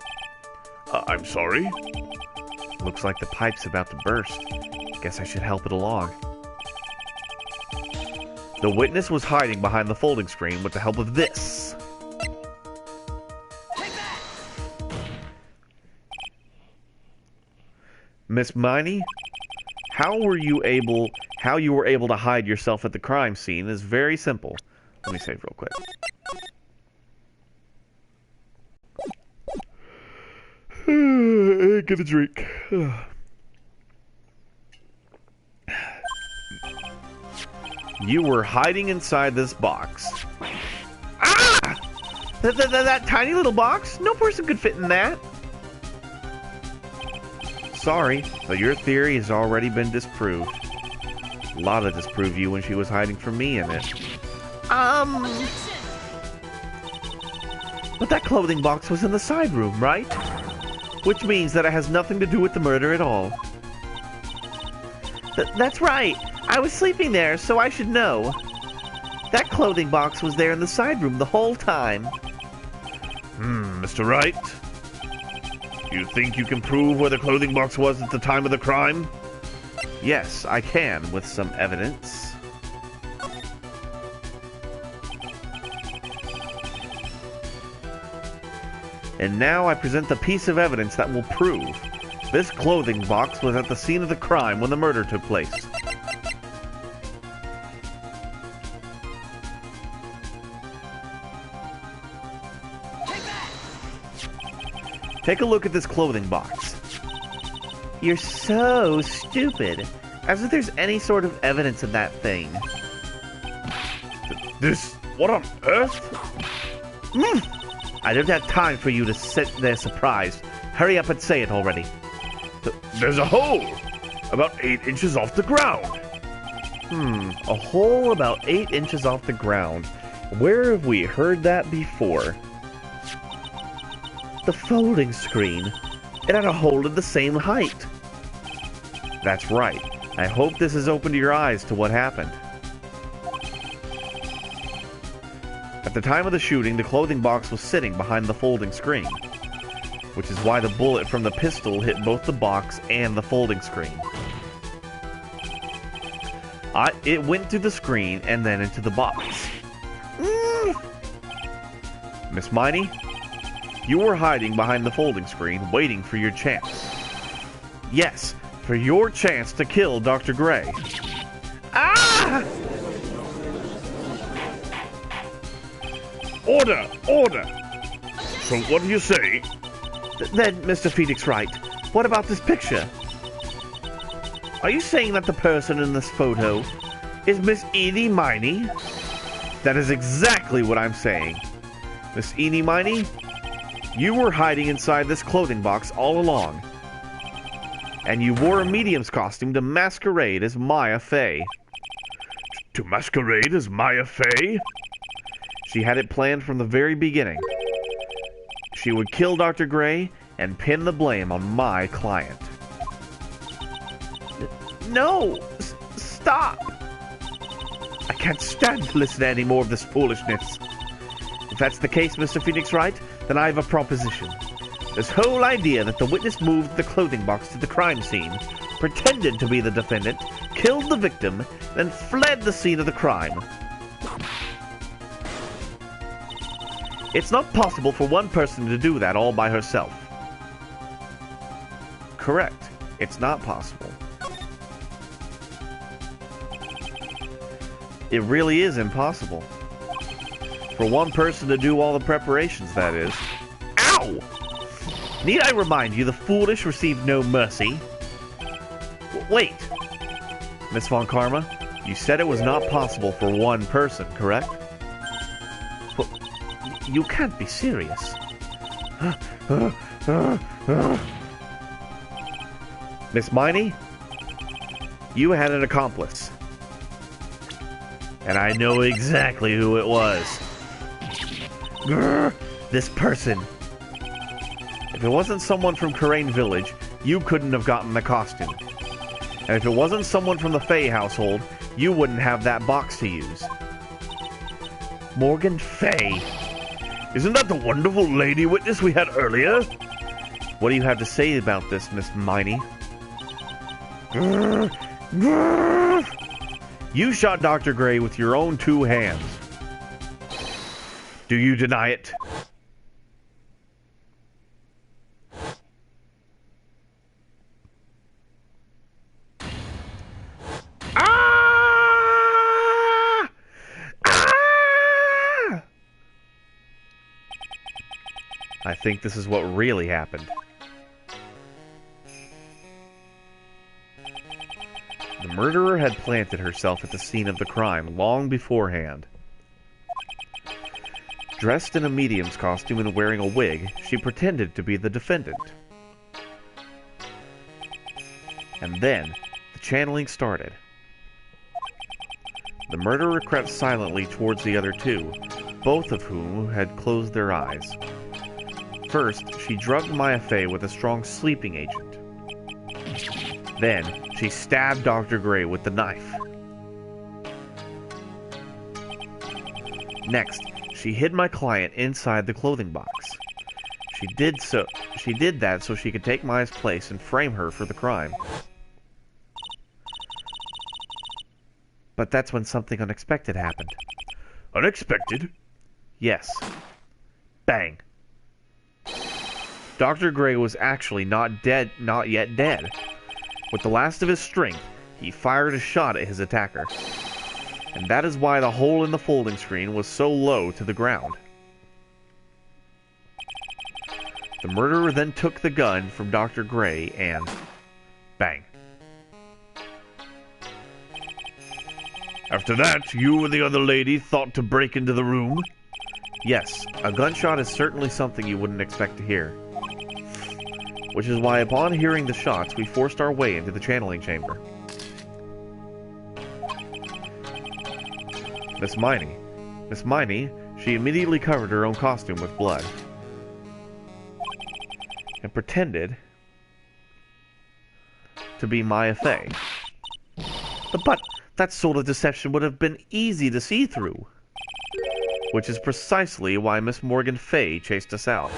I'm sorry? Looks like the pipe's about to burst. Guess I should help it along. The witness was hiding behind the folding screen with the help of this. Miss Miney, how you were able to hide yourself at the crime scene is very simple. Let me save real quick. Get a drink. You were hiding inside this box. Ah! That tiny little box? No person could fit in that. Sorry, but your theory has already been disproved. Lotta disproved you when she was hiding from me in it. But that clothing box was in the side room, right? Which means that it has nothing to do with the murder at all. That's right. I was sleeping there, so I should know. That clothing box was there in the side room the whole time. Mr. Wright? You think you can prove where the clothing box was at the time of the crime? Yes, I can, with some evidence. And now I present the piece of evidence that will prove this clothing box was at the scene of the crime when the murder took place. Take a look at this clothing box. You're so stupid. As if there's any sort of evidence of that thing. What on earth? I don't have time for you to sit there surprised. Hurry up and say it already. There's a hole! About 8 inches off the ground. A hole about 8 inches off the ground. Where have we heard that before? The folding screen. It had a hole of the same height. That's right. I hope this has opened your eyes to what happened. At the time of the shooting, the clothing box was sitting behind the folding screen, which is why the bullet from the pistol hit both the box and the folding screen. It went through the screen and then into the box. Miss Miney, you were hiding behind the folding screen, waiting for your chance. Yes, for your chance to kill Dr. Gray. Ah! Order! Order! So what do you say? Then, Mr. Phoenix Wright, what about this picture? Are you saying that the person in this photo is Miss Eenie Miney? That is exactly what I'm saying. Miss Eenie Miney, you were hiding inside this clothing box all along. And you wore a medium's costume to masquerade as Maya Fey. To masquerade as Maya Fey? She had it planned from the very beginning. She would kill Dr. Gray and pin the blame on my client. No! Stop! I can't stand to listen to any more of this foolishness. If that's the case, Mr. Phoenix Wright, then I have a proposition. This whole idea that the witness moved the clothing box to the crime scene, pretended to be the defendant, killed the victim, then fled the scene of the crime. It's not possible for one person to do that all by herself. Correct. It's not possible. It really is impossible. For one person to do all the preparations, that is. Ow! Need I remind you, the foolish receive no mercy? Wait! Miss Von Karma, you said it was not possible for one person, correct? But you can't be serious. Miss Miney, you had an accomplice. And I know exactly who it was. Grr, this person. If it wasn't someone from Karain Village, you couldn't have gotten the costume. And if it wasn't someone from the Fey household, you wouldn't have that box to use. Morgan Fey. Isn't that the wonderful lady witness we had earlier? What do you have to say about this, Miss Miney? Grr, grr. You shot Dr. Gray with your own 2 hands. Do you deny it? Ah! Ah! I think this is what really happened. The murderer had planted herself at the scene of the crime long beforehand. Dressed in a medium's costume and wearing a wig, she pretended to be the defendant. And then, the channeling started. The murderer crept silently towards the other 2, both of whom had closed their eyes. First, she drugged Maya Fey with a strong sleeping agent. Then, she stabbed Dr. Gray with the knife. Next, she hid my client inside the clothing box. She did that so she could take Maya's place and frame her for the crime. But that's when something unexpected happened. Unexpected? Yes. Bang. Dr. Gray was actually not yet dead. With the last of his strength, he fired a shot at his attacker. And that is why the hole in the folding screen was so low to the ground. The murderer then took the gun from Dr. Gray and... bang. After that, you and the other lady thought to break into the room? Yes, a gunshot is certainly something you wouldn't expect to hear. Which is why upon hearing the shots, we forced our way into the channeling chamber. Miss Miney, she immediately covered her own costume with blood. And pretended to be Maya Fey. But that sort of deception would have been easy to see through. Which is precisely why Miss Morgan Fey chased us out.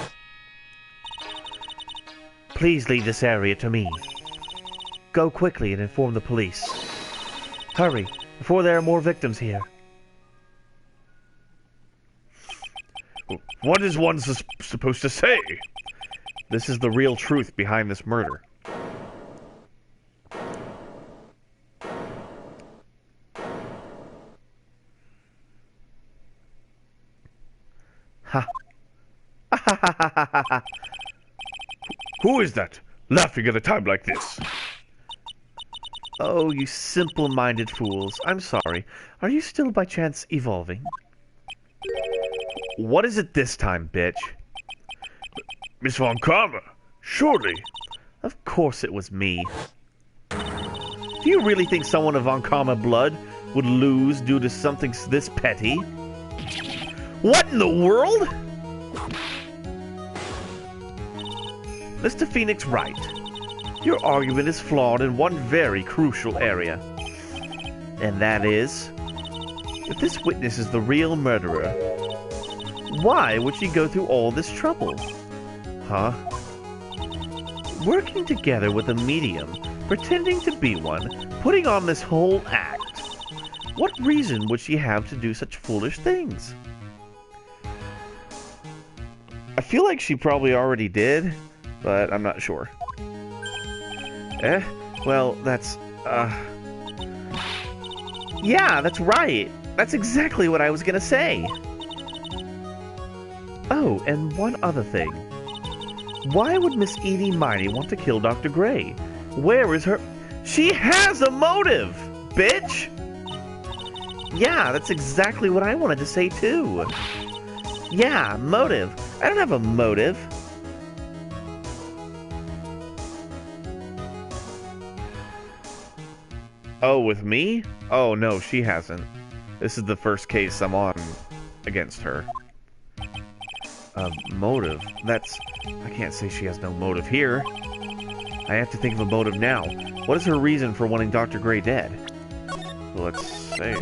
Please leave this area to me. Go quickly and inform the police. Hurry, before there are more victims here. What is one supposed to say? This is the real truth behind this murder. Ha. Who is that, laughing at a time like this? Oh, you simple-minded fools. I'm sorry. Are you still by chance evolving? What is it this time, bitch? Miss Von Karma, surely. Of course it was me. Do you really think someone of Von Karma blood would lose due to something this petty? What in the world? Mr. Phoenix Wright, your argument is flawed in one very crucial area. And that is, if this witness is the real murderer, why would she go through all this trouble? Huh? Working together with a medium, pretending to be one, putting on this whole act. What reason would she have to do such foolish things? I feel like she probably already did, but I'm not sure. Well, that's, yeah, that's right. That's exactly what I was gonna say. Oh, and one other thing. Why would Miss Edie Miney want to kill Dr. Gray? Where is her... She has a motive, bitch! Yeah, that's exactly what I wanted to say, too. Yeah, motive. I don't have a motive. Oh, with me? Oh, no, she hasn't. This is the first case I'm on against her. Motive? That's... I can't say she has no motive here. I have to think of a motive now. What is her reason for wanting Dr. Gray dead? Let's save.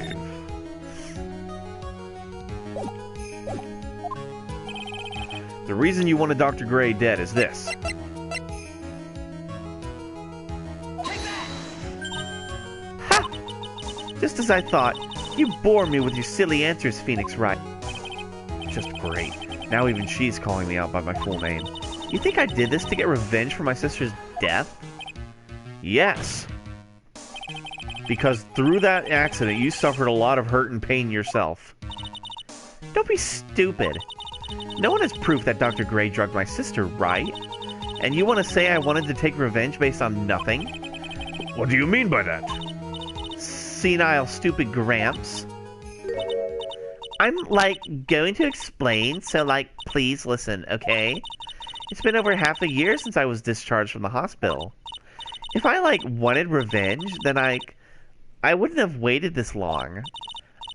The reason you wanted Dr. Gray dead is this. Ha! Just as I thought. You bore me with your silly answers, Phoenix Wright. Just great. Now even she's calling me out by my full name. You think I did this to get revenge for my sister's death? Yes. Because through that accident, you suffered a lot of hurt and pain yourself. Don't be stupid. No one has proof that Dr. Gray drugged my sister, right? And you want to say I wanted to take revenge based on nothing? What do you mean by that? Senile, stupid Gramps. I'm, going to explain, so, please listen, okay? It's been over half a year since I was discharged from the hospital. If I, wanted revenge, then, I wouldn't have waited this long.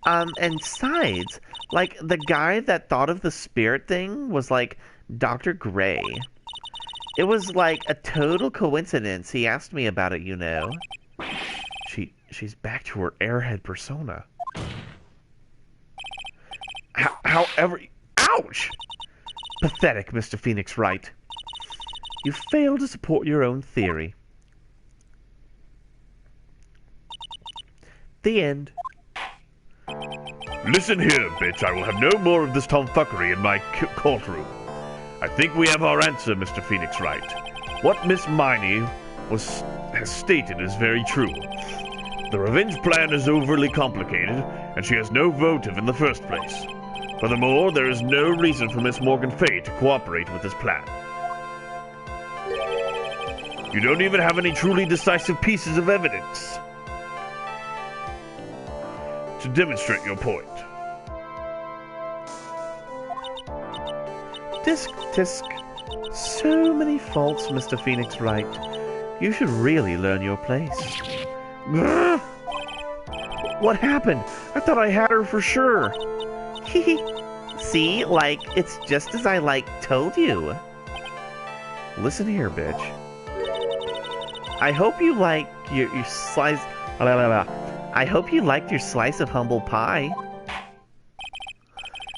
And besides, the guy that thought of the spirit thing was, Dr. Gray. It was like a total coincidence. He asked me about it, you know. She's back to her airhead persona. However... Ouch! Pathetic, Mr. Phoenix Wright. You fail to support your own theory. The end. Listen here, bitch. I will have no more of this tomfuckery in my courtroom. I think we have our answer, Mr. Phoenix Wright. What Miss Miney has stated is very true. The revenge plan is overly complicated, and she has no motive in the first place. Furthermore, there is no reason for Miss Morgan Fay to cooperate with this plan. You don't even have any truly decisive pieces of evidence to demonstrate your point. Tisk, tisk. So many faults, Mr. Phoenix Wright. You should really learn your place. Grr! What happened? I thought I had her for sure. See, like, it's just as I, told you. Listen here, bitch. I hope you like your slice... I hope you liked your slice of humble pie.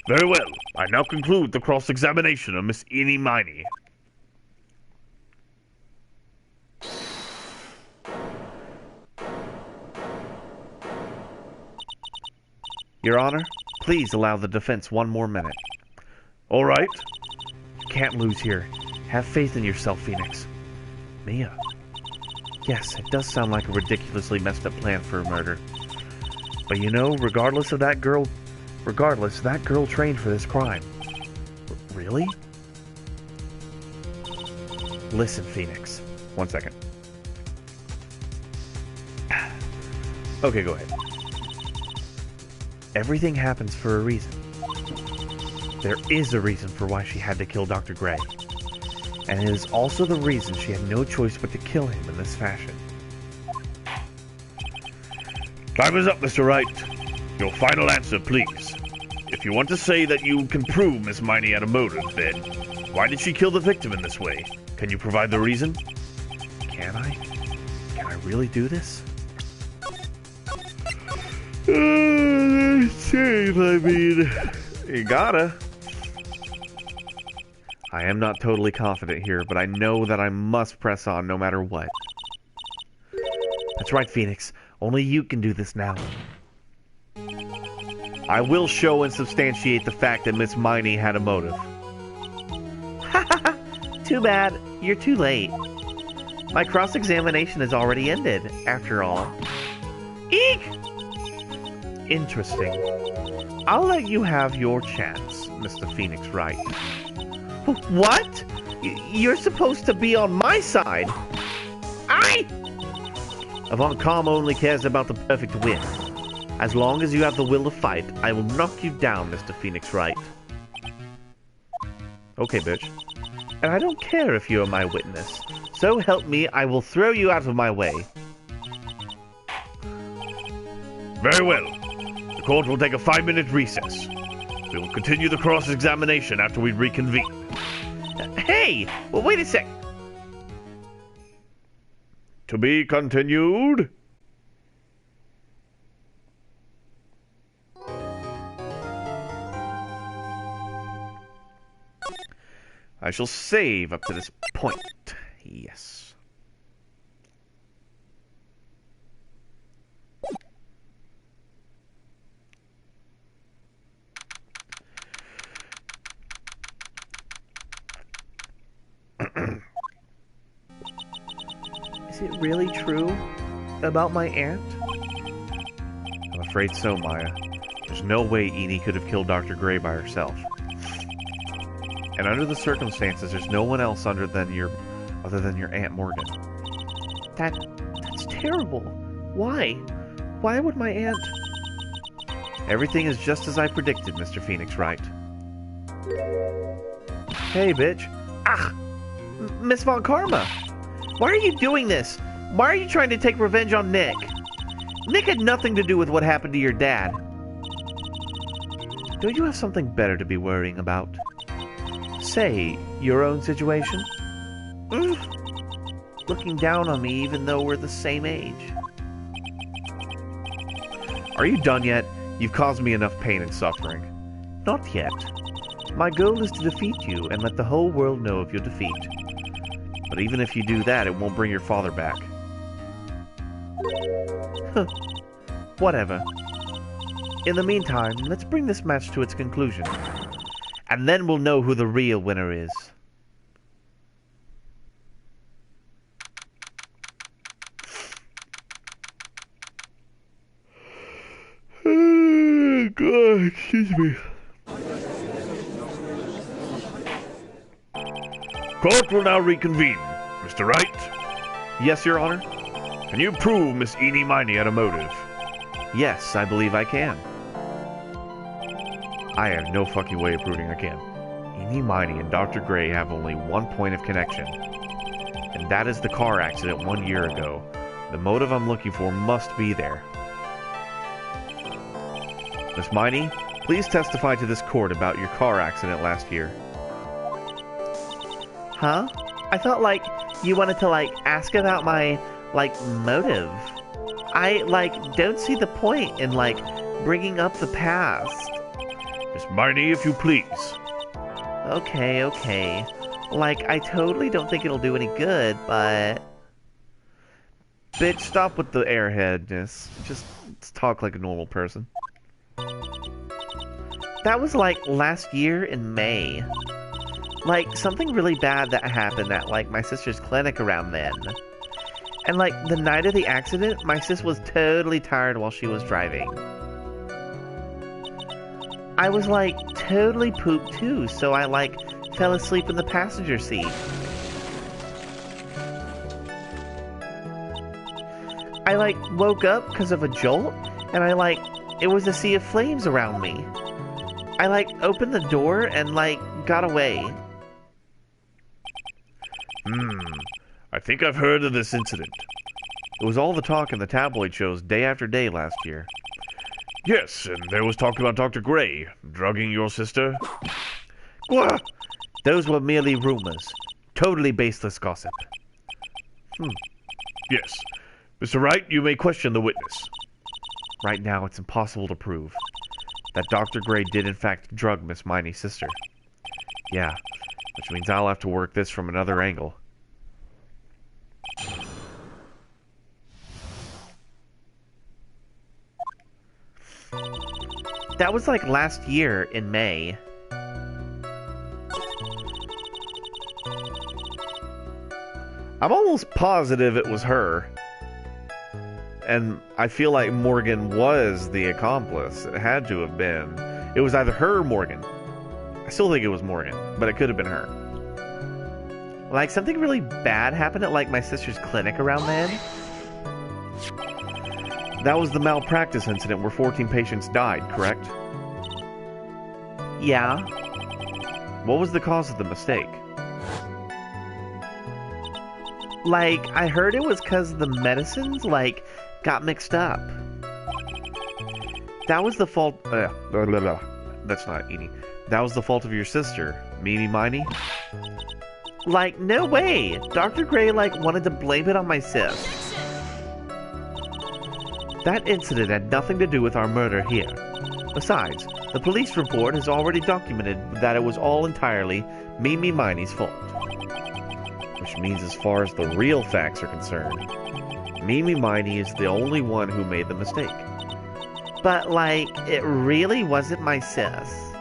Very well. I now conclude the cross-examination of Miss Eenie Miney. Your Honor, please allow the defense one more minute. All right. You can't lose here. Have faith in yourself, Phoenix. Mia. Yes, it does sound like a ridiculously messed up plan for a murder. But you know, regardless, that girl trained for this crime. Really? Listen, Phoenix. 1 second. Okay, go ahead. Everything happens for a reason. There is a reason for why she had to kill Dr. Gray. And it is also the reason she had no choice but to kill him in this fashion. Time is up, Mr. Wright. Your final answer, please. If you want to say that you can prove Miss Miney had a motive, then why did she kill the victim in this way? Can you provide the reason? Can I? Can I really do this? Shame, I mean, you gotta. I am not totally confident here, but I know that I must press on no matter what. That's right, Phoenix. Only you can do this now. I will show and substantiate the fact that Miss Miney had a motive. Too bad. You're too late. My cross-examination has already ended, after all. Eek! Interesting. I'll let you have your chance, Mr. Phoenix Wright. What? You're supposed to be on my side. Avant-Com only cares about the perfect win. As long as you have the will to fight, I will knock you down, Mr. Phoenix Wright. Okay, bitch. And I don't care if you're my witness. So help me, I will throw you out of my way. Very well. The court will take a 5-minute recess. We will continue the cross-examination after we reconvene. Hey! Well, wait a sec. To be continued. I shall save up to this point. Yes. Is it really true about my aunt? I'm afraid so, Maya. There's no way Eenie could have killed Dr. Gray by herself. And under the circumstances, there's no one else other than your Aunt Morgan. That's terrible. Why? Why would my aunt... Everything is just as I predicted, Mr. Phoenix Wright. Hey, bitch. Miss Von Karma. Why are you doing this? Why are you trying to take revenge on Nick? Nick had nothing to do with what happened to your dad. Don't you have something better to be worrying about? Say, your own situation? Looking down on me even though we're the same age. Are you done yet? You've caused me enough pain and suffering. Not yet. My goal is to defeat you and let the whole world know of your defeat. But even if you do that, it won't bring your father back. Whatever. In the meantime, let's bring this match to its conclusion. And then we'll know who the real winner is. God, excuse me. Court will now reconvene. Mr. Wright? Yes, Your Honor? Can you prove Miss Eenie Miney had a motive? Yes, I believe I can. I have no fucking way of proving I can. Eenie Miney and Dr. Gray have only one point of connection. And that is the car accident 1 year ago. The motive I'm looking for must be there. Miss Miney, please testify to this court about your car accident last year. Huh? I thought, you wanted to, ask about my, motive. I, don't see the point in, bringing up the past. Miss Miney, if you please. Okay. I totally don't think it'll do any good, but... Bitch, stop with the airheadness. Just talk like a normal person. That was, last year in May. Something really bad that happened at, my sister's clinic around then. And, the night of the accident, my sis was totally tired while she was driving. I was, totally pooped too, so I, fell asleep in the passenger seat. I, woke up because of a jolt, and it was a sea of flames around me. I, opened the door and, got away. I think I've heard of this incident. It was all the talk in the tabloid shows day after day last year. Yes, and there was talk about Dr. Gray drugging your sister. Gah! Those were merely rumors. Totally baseless gossip. Yes. Mr. Wright, you may question the witness. Right now, it's impossible to prove that Dr. Gray did in fact drug Miss Miney's sister. Yeah, which means I'll have to work this from another angle. That was last year in May. I'm almost positive it was her. And I feel like Morgan was the accomplice. It had to have been. It was either her or Morgan. I still think it was Morgan, but it could have been her. Something really bad happened at my sister's clinic around then. That was the malpractice incident where 14 patients died, correct? Yeah. What was the cause of the mistake? I heard it was because the medicines, got mixed up. That was the fault... That's not Eenie. That was the fault of your sister, Eenie Miney? No way! Dr. Gray, wanted to blame it on my sis. That incident had nothing to do with our murder here. Besides, the police report has already documented that it was all entirely Mimi Miney's fault. Which means as far as the real facts are concerned, Mimi Miney is the only one who made the mistake. But, it really wasn't my sis.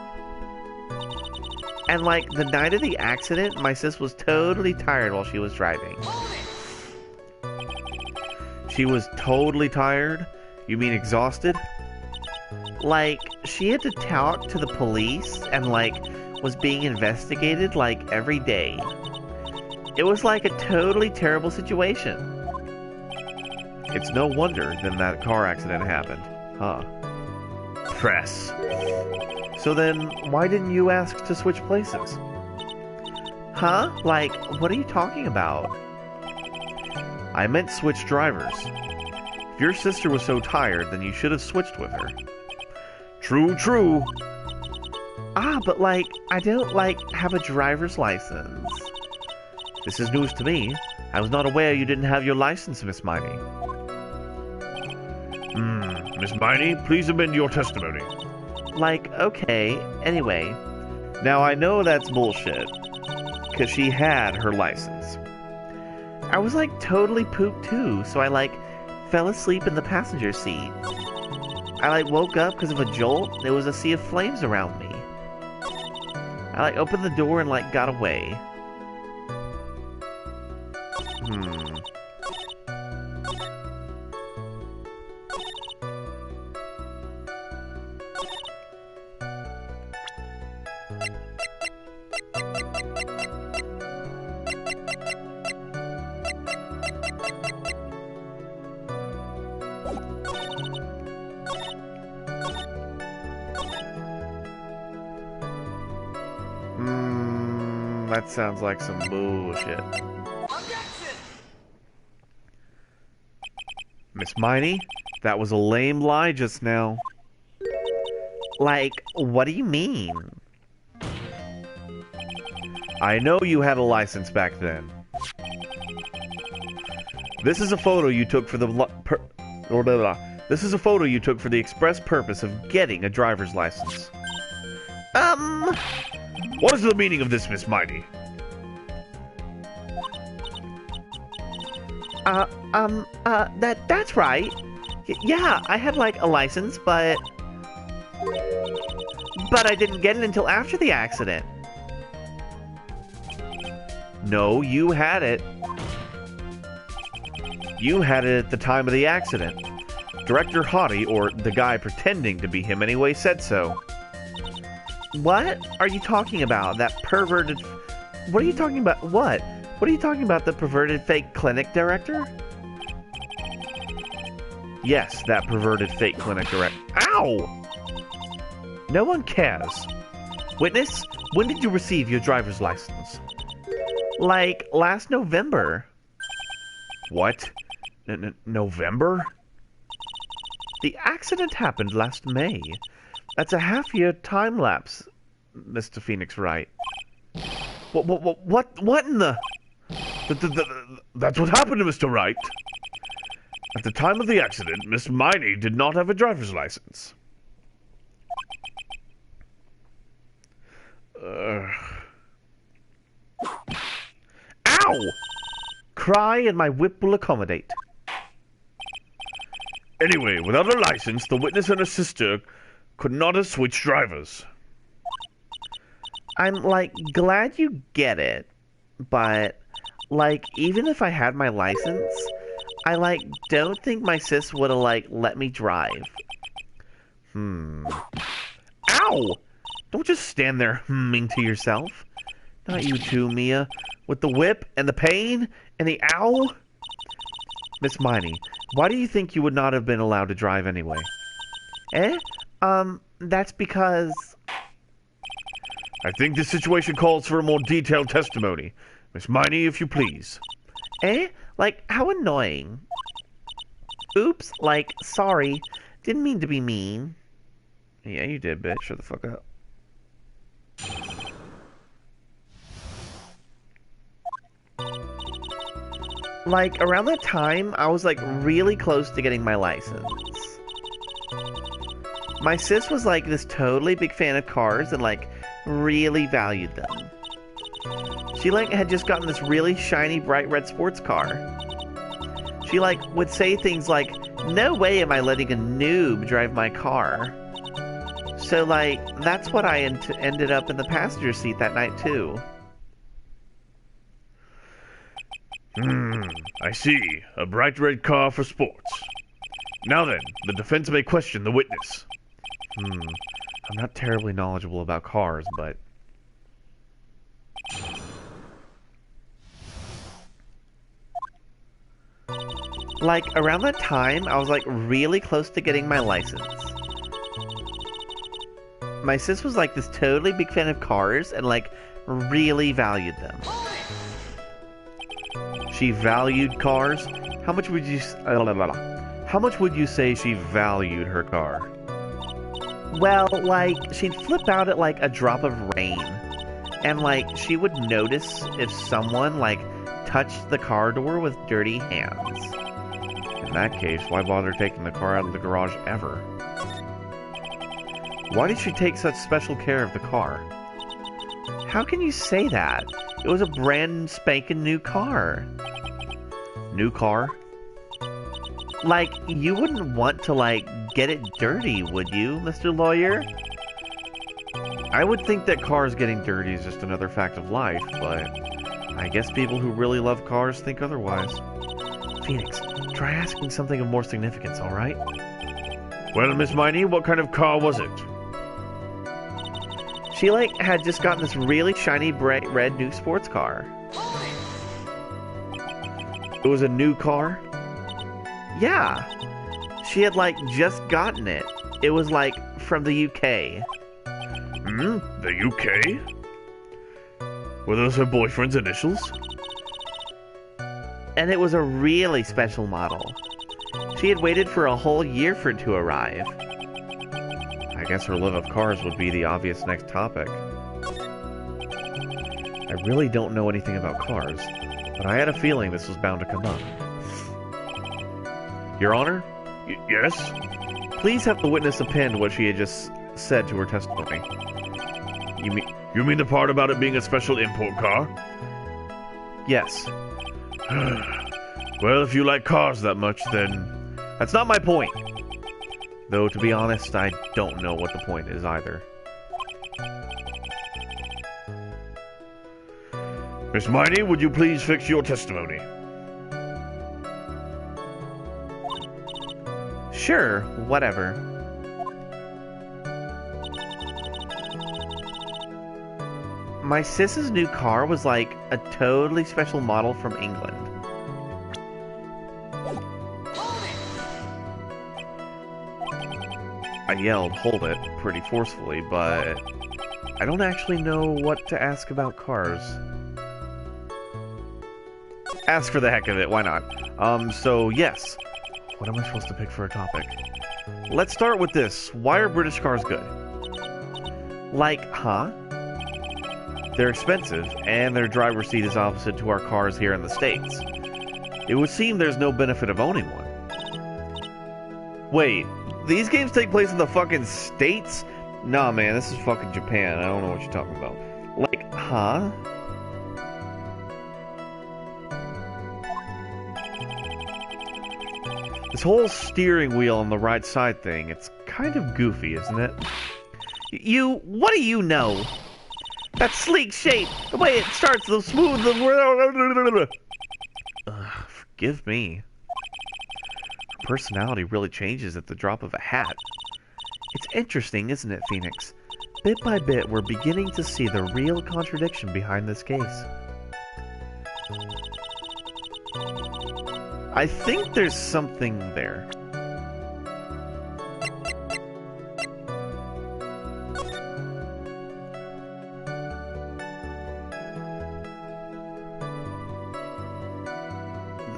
And, the night of the accident, my sis was totally tired while she was driving. She was totally tired? You mean exhausted? She had to talk to the police and, was being investigated, every day. It was, a totally terrible situation. It's no wonder then that car accident happened, huh? Press. So then, why didn't you ask to switch places? Huh? What are you talking about? I meant switch drivers. If your sister was so tired, then you should have switched with her. True. Ah, but I don't, have a driver's license. This is news to me. I was not aware you didn't have your license, Miss Miney. Miss Miney, please amend your testimony. Like, okay, anyway. Now, I know that's bullshit, because she had her license. I was like totally pooped too, so I like fell asleep in the passenger seat. I like woke up because of a jolt. There was a sea of flames around me. I like opened the door and like got away. That sounds like some bullshit. Miss Miney, that was a lame lie just now. Like, what do you mean? I know you had a license back then. This is a photo you took for the This is a photo you took for the express purpose of getting a driver's license. What is the meaning of this, Miss Miney? That's right. Yeah, I had like a license, but I didn't get it until after the accident. No, you had it. You had it at the time of the accident. Director Hottie, or the guy pretending to be him anyway, said so. What are you talking about? That perverted... What are you talking about? What? What are you talking about? The perverted fake clinic director? Yes, that perverted fake clinic director. Ow! No one cares. Witness, when did you receive your driver's license? Like, last November. What? November? The accident happened last May. That's a half-year time lapse, Mr. Phoenix Wright. What in the... That's what happened to Mr. Wright. At the time of the accident, Miss Miney did not have a driver's license. Ow! Cry and my whip will accommodate. Anyway, without a license, the witness and her sister could not have switched drivers. I'm, like, glad you get it, but, like, even if I had my license, I, like, don't think my sis would have, like, let me drive. Ow! Don't just stand there humming to yourself. Not you too, Mia. With the whip, and the pain, and the ow. Miss Miney, why do you think you would not have been allowed to drive anyway? That's because... I think this situation calls for a more detailed testimony. Miss Miney, if you please. Like, how annoying. Oops, like, sorry. Didn't mean to be mean. Yeah, you did, bitch. Shut the fuck up. Like, around that time, I was, like, really close to getting my license. My sis was, like, this totally big fan of cars and, like, really valued them. She, like, had just gotten this really shiny, bright red sports car. She, like, would say things like, "No way am I letting a noob drive my car." So, like, that's what I ended up in the passenger seat that night, too. I see. A bright red car for sports. Now then, the defense may question the witness. I'm not terribly knowledgeable about cars, but... Like, around that time, I was, like, really close to getting my license. My sis was, like, this totally big fan of cars and, like, really valued them. She valued cars? How much would you... How much would you say she valued her car? Well, like, she'd flip out at, like, a drop of rain. And, like, she would notice if someone, like, touched the car door with dirty hands. In that case, why bother taking the car out of the garage ever? Why did she take such special care of the car? How can you say that? It was a brand spanking new car. New car? Like, you wouldn't want to, like, get it dirty, would you, Mr. Lawyer? I would think that cars getting dirty is just another fact of life, but I guess people who really love cars think otherwise. Phoenix, try asking something of more significance, alright? Well, Miss Miney, what kind of car was it? She, like, had just gotten this really shiny, bright red new sports car. It was a new car? Yeah. She had, like, just gotten it. It was, like, from the UK. The UK? Were those her boyfriend's initials? And it was a really special model. She had waited for a whole year for it to arrive. I guess her love of cars would be the obvious next topic. I really don't know anything about cars, but I had a feeling this was bound to come up. Your Honor? Yes? Please have the witness append what she had just said to her testimony. You mean the part about it being a special import car? Yes. Well, if you like cars that much, then... That's not my point. Though, to be honest, I don't know what the point is either. Miss Miney, would you please fix your testimony? Sure, whatever. My sis's new car was like a totally special model from England. I yelled, "Hold it," pretty forcefully, but I don't actually know what to ask about cars. Ask for the heck of it, why not? So yes. What am I supposed to pick for a topic? Let's start with this. Why are British cars good? Like, huh? They're expensive, and their driver's seat is opposite to our cars here in the States. It would seem there's no benefit of owning one. Wait, these games take place in the fucking States? Nah, man, this is fucking Japan. I don't know what you're talking about. Like, huh? This whole steering wheel on the right side thing, it's kind of goofy, isn't it? What do you know? That sleek shape, the way it starts, the smooth, Forgive me. Her personality really changes at the drop of a hat. It's interesting, isn't it, Phoenix? Bit by bit, we're beginning to see the real contradiction behind this case. I think there's something there.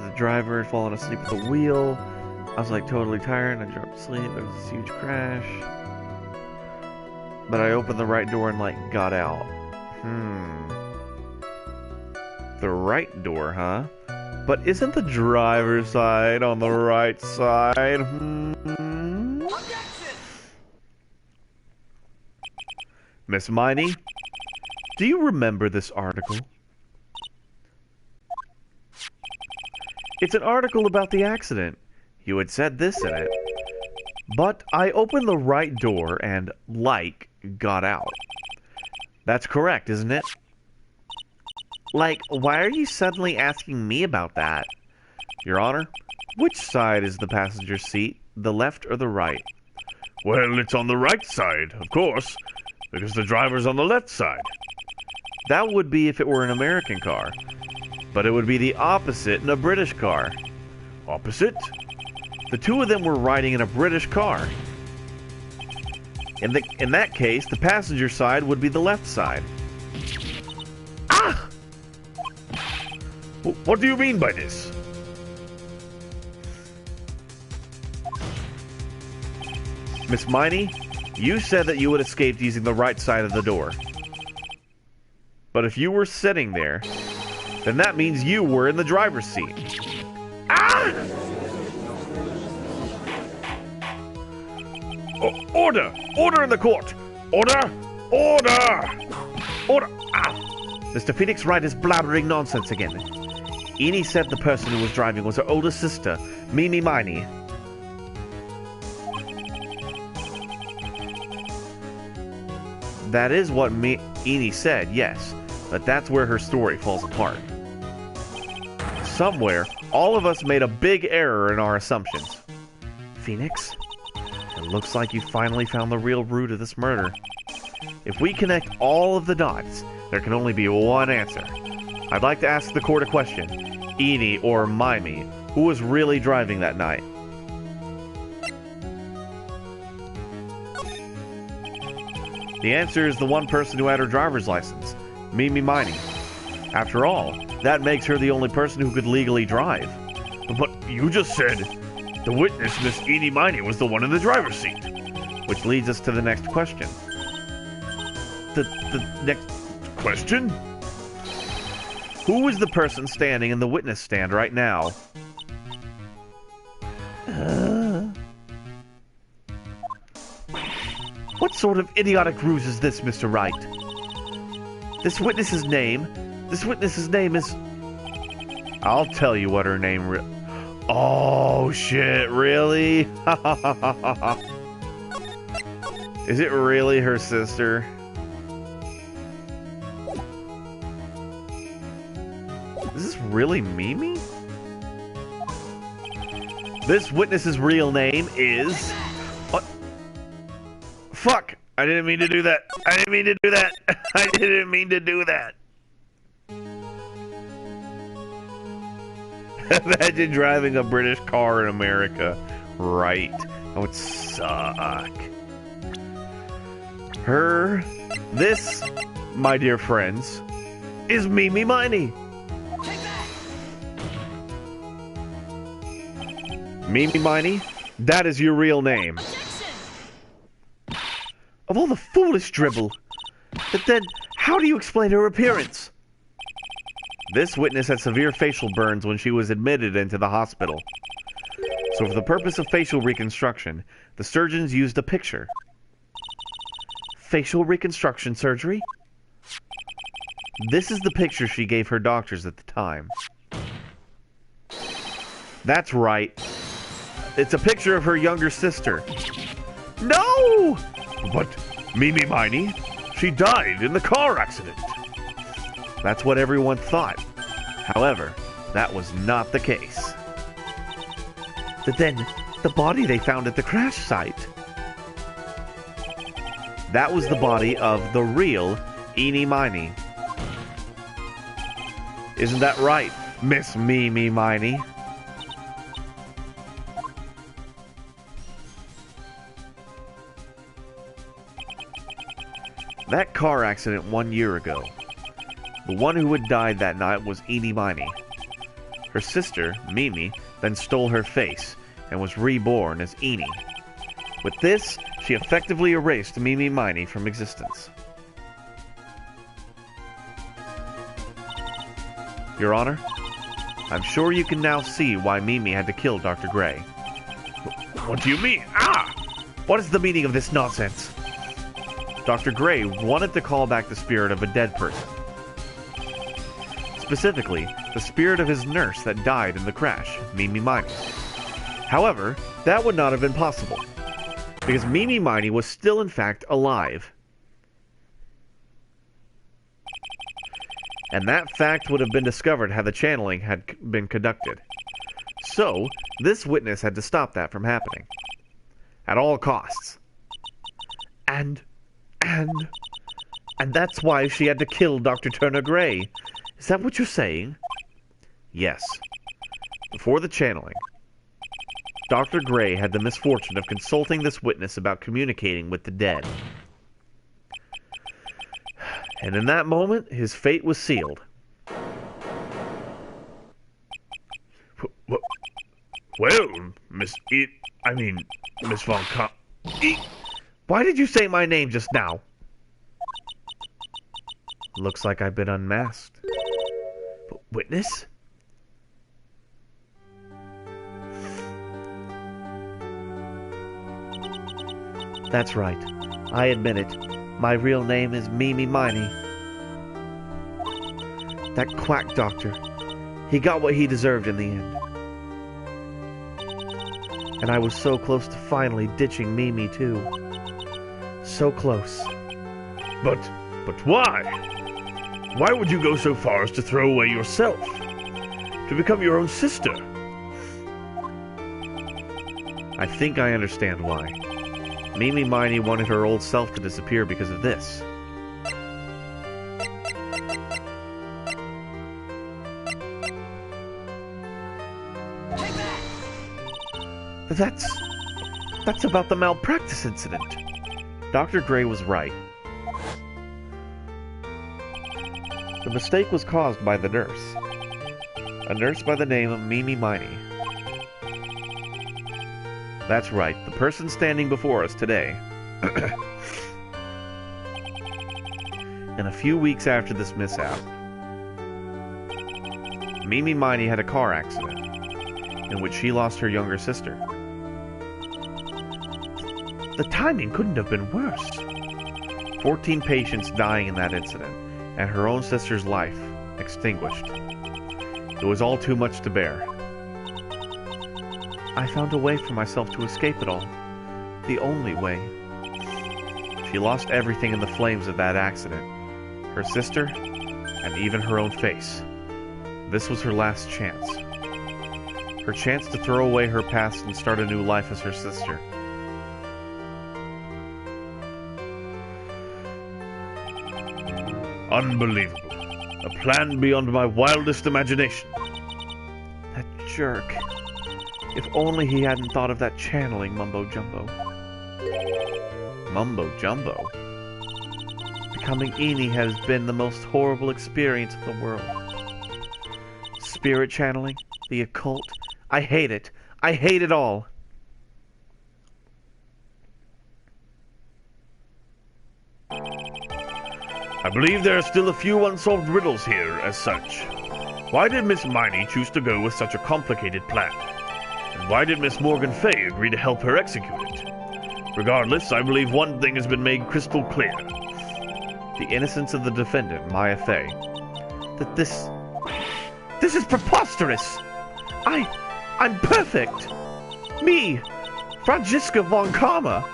The driver had fallen asleep at the wheel. I was like totally tired and I dropped asleep. There was this huge crash. But I opened the right door and like got out. The right door, huh? But isn't the driver's side on the right side? Miss Miney, do you remember this article? It's an article about the accident. You had said this in it. But I opened the right door and, like, got out. That's correct, isn't it? Like, why are you suddenly asking me about that? Your Honor, which side is the passenger seat, the left or the right? Well, it's on the right side, of course, because the driver's on the left side. That would be if it were an American car. But it would be the opposite in a British car. Opposite? The two of them were riding in a British car. In that case, the passenger side would be the left side. Ah! What do you mean by this? Miss Miney, you said that you had escaped using the right side of the door. But if you were sitting there, then that means you were in the driver's seat. Ah! Order! Order in the court! Order! Order! Order! Ah! Mr. Phoenix Wright is blabbering nonsense again. Enid said the person who was driving was her older sister, Mimi Miney. That is what Enid said, yes, but that's where her story falls apart. Somewhere, all of us made a big error in our assumptions. Phoenix? It looks like you finally found the real root of this murder. If we connect all of the dots, there can only be one answer. I'd like to ask the court a question. Enid or Mimi, who was really driving that night? The answer is the one person who had her driver's license, Mimi Miney. After all, that makes her the only person who could legally drive. But you just said the witness, Miss Enid Miney, was the one in the driver's seat. Which leads us to the next question. The next Question? Who is the person standing in the witness stand right now? What sort of idiotic ruse is this, Mr. Wright? This witness's name is... I'll tell you what her name Oh, shit, really? Is it really her sister? Is this really Mimi? This witness's real name is... What? Fuck! I didn't mean to do that. I didn't mean to do that. I didn't mean to do that. Imagine driving a British car in America. Right. That would suck. This, my dear friends, is Mimi Miney. Mimi Miney, that is your real name. Of all the foolish dribble. But then, how do you explain her appearance? This witness had severe facial burns when she was admitted into the hospital. So for the purpose of facial reconstruction, the surgeons used a picture. Facial reconstruction surgery? This is the picture she gave her doctors at the time. That's right. It's a picture of her younger sister. No! But Mimi Miney, she died in the car accident. That's what everyone thought. However, that was not the case. But then, the body they found at the crash site. That was the body of the real Enid Miney. Isn't that right, Miss Mimi Miney? That car accident 1 year ago. The one who had died that night was Enid Miney. Her sister, Mimi, then stole her face and was reborn as Enid. With this, she effectively erased Mimi Miney from existence. Your Honor, I'm sure you can now see why Mimi had to kill Dr. Gray. What do you mean? Ah! What is the meaning of this nonsense? Dr. Gray wanted to call back the spirit of a dead person. Specifically, the spirit of his nurse that died in the crash, Mimi Miney. However, that would not have been possible, because Mimi Miney was still in fact alive. And that fact would have been discovered had the channeling had been conducted. So, this witness had to stop that from happening. At all costs. And that's why she had to kill Dr. Turner Gray. Is that what you're saying? Yes. Before the channeling, Dr. Gray had the misfortune of consulting this witness about communicating with the dead. And in that moment, his fate was sealed. Well, Miss Von Why did you say my name just now? Looks like I've been unmasked. Witness? That's right. I admit it. My real name is Mimi Miney. That quack doctor. He got what he deserved in the end. And I was so close to finally ditching Mimi, too. So close. But why? Why would you go so far as to throw away yourself? To become your own sister? I think I understand why. Mimi Miney wanted her old self to disappear because of this. That's about the malpractice incident. Dr. Gray was right. The mistake was caused by the nurse. A nurse by the name of Mimi Miney. That's right, the person standing before us today. And a few weeks after this mishap, Mimi Miney had a car accident in which she lost her younger sister. The timing couldn't have been worse. 14 patients dying in that incident, and her own sister's life extinguished. It was all too much to bear. I found a way for myself to escape it all. The only way. She lost everything in the flames of that accident. Her sister, and even her own face. This was her last chance. Her chance to throw away her past and start a new life as her sister. Unbelievable. A plan beyond my wildest imagination. That jerk. If only he hadn't thought of that channeling mumbo-jumbo. Mumbo-jumbo? Becoming Eni has been the most horrible experience in the world. Spirit channeling, the occult. I hate it. I hate it all. I believe there are still a few unsolved riddles here as such. Why did Miss Miney choose to go with such a complicated plan? And why did Miss Morgan Fay agree to help her execute it? Regardless, I believe one thing has been made crystal clear. The innocence of the defendant, Maya Fay. That this is preposterous! I'm perfect! Me! Franziska von Karma!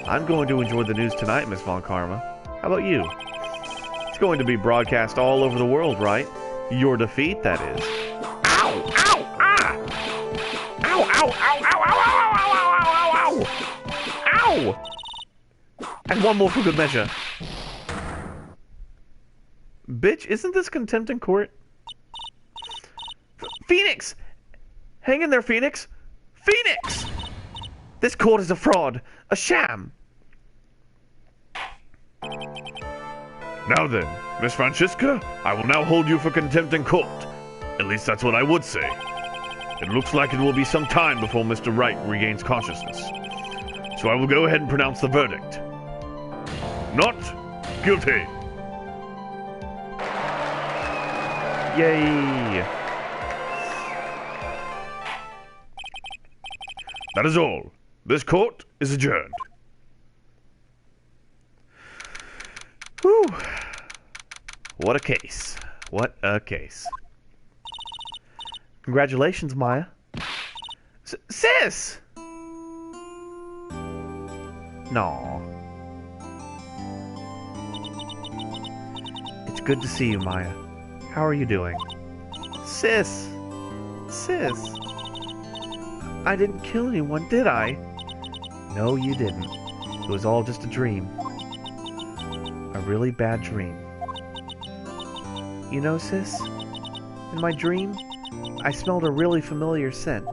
I'm going to enjoy the news tonight, Miss von Karma. How about you? It's going to be broadcast all over the world, right? Your defeat, that is. Ow! Ow! Ah! Ow! Ow! Ow! Ow! Ow! Ow! Ow! Ow! Ow! Ow! And one more for good measure. Bitch, isn't this contempt in court? Phoenix! Hang in there, Phoenix! Phoenix! This court is a fraud, a sham. Now then, Miss Franziska, I will now hold you for contempt in court. At least that's what I would say. It looks like it will be some time before Mr. Wright regains consciousness. So I will go ahead and pronounce the verdict. Not guilty. Yay! That is all. This court is adjourned. Whew. What a case. What a case. Congratulations, Maya. Sis! No. It's good to see you, Maya. How are you doing? Sis! I didn't kill anyone, did I? No, you didn't. It was all just a dream. A really bad dream. You know, sis, in my dream, I smelled a really familiar scent.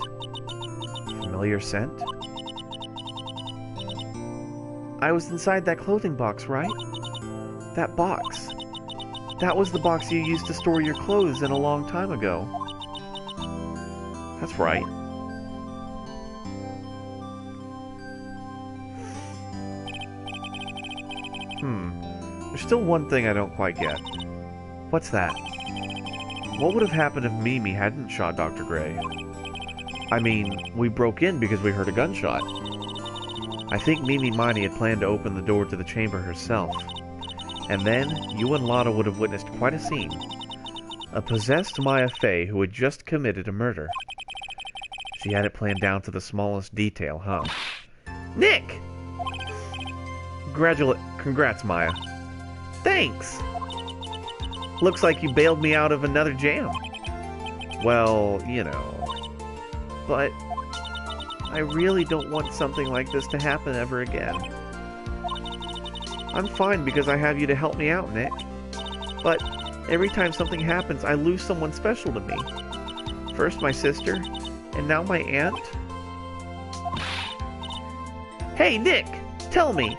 Familiar scent? I was inside that clothing box, right? That box. That was the box you used to store your clothes in a long time ago. That's right. There's still one thing I don't quite get. What's that? What would have happened if Mimi hadn't shot Dr. Gray? I mean, we broke in because we heard a gunshot. I think Mimi Miney had planned to open the door to the chamber herself. And then, you and Lotta would have witnessed quite a scene. A possessed Maya Fey who had just committed a murder. She had it planned down to the smallest detail, huh? Nick! Congrats, Maya. Thanks! Looks like you bailed me out of another jam. Well, you know. But I really don't want something like this to happen ever again. I'm fine because I have you to help me out, Nick. But every time something happens, I lose someone special to me. First my sister, and now my aunt. Hey, Nick! Tell me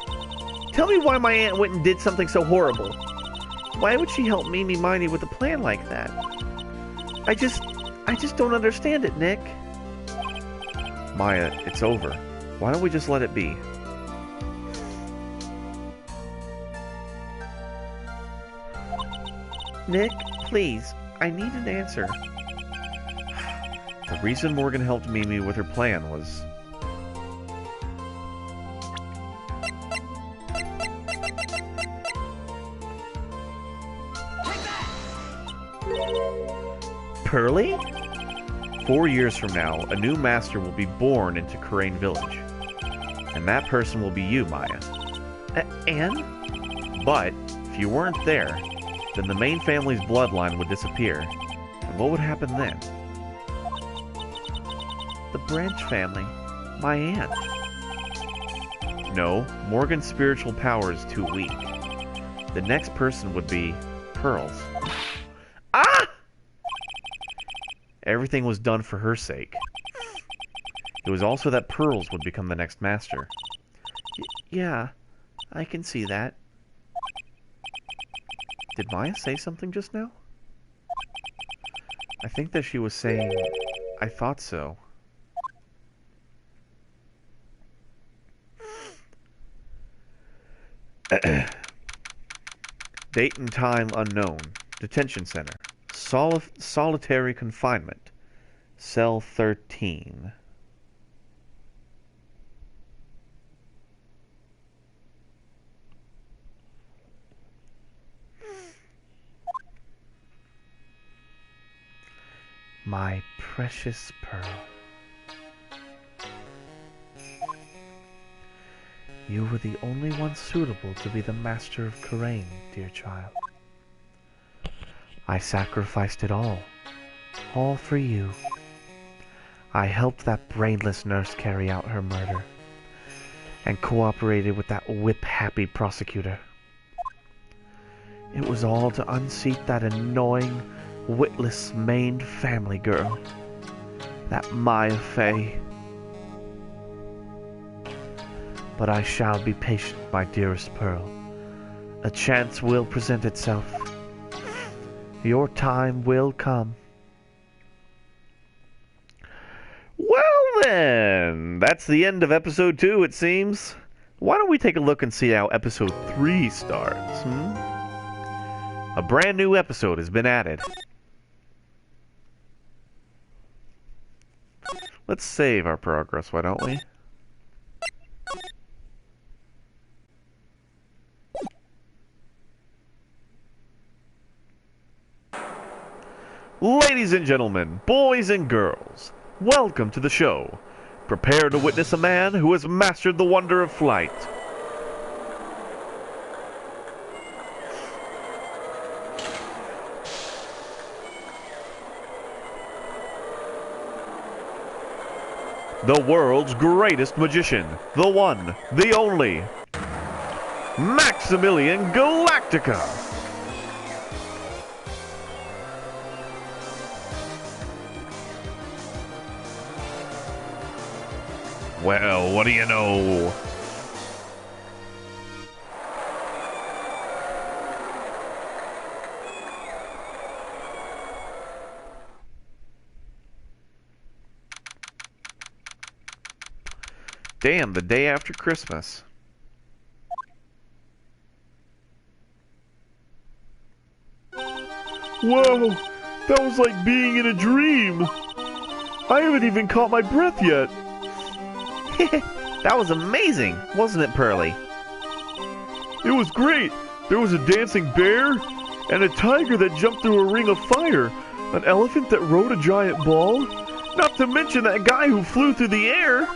why my aunt went and did something so horrible. Why would she help Mimi Miney with a plan like that? I just don't understand it, Nick. Maya, it's over. Why don't we just let it be? Nick, please, I need an answer. The reason Morgan helped Mimi with her plan was... Pearly? 4 years from now, a new master will be born into Karain Village. And that person will be you, Maya. And? But, if you weren't there, then the main family's bloodline would disappear. And what would happen then? The Branch family. My aunt. No, Morgan's spiritual power is too weak. The next person would be Pearls. Ah! Everything was done for her sake. It was also that Pearls would become the next master. Yeah, I can see that. Did Maya say something just now? I think that she was saying, I thought so. Date and time unknown. Detention center. Solitary confinement. Cell 13. My precious Pearl. You were the only one suitable to be the master of Karain, dear child. I sacrificed it all for you. I helped that brainless nurse carry out her murder, and cooperated with that whip-happy prosecutor. It was all to unseat that annoying, witless, maned family girl, that Maya Fey. But I shall be patient, my dearest Pearl. A chance will present itself. Your time will come. Well then, that's the end of episode 2, it seems. Why don't we take a look and see how episode 3 starts, A brand new episode has been added. Let's save our progress, why don't we? Ladies and gentlemen, boys and girls, welcome to the show. Prepare to witness a man who has mastered the wonder of flight. The world's greatest magician, the one, the only, Maximilian Galactica. Well, what do you know? Damn, the day after Christmas. Whoa! That was like being in a dream. I haven't even caught my breath yet. That was amazing, wasn't it, Pearly? It was great. There was a dancing bear, and a tiger that jumped through a ring of fire, an elephant that rode a giant ball, not to mention that guy who flew through the air.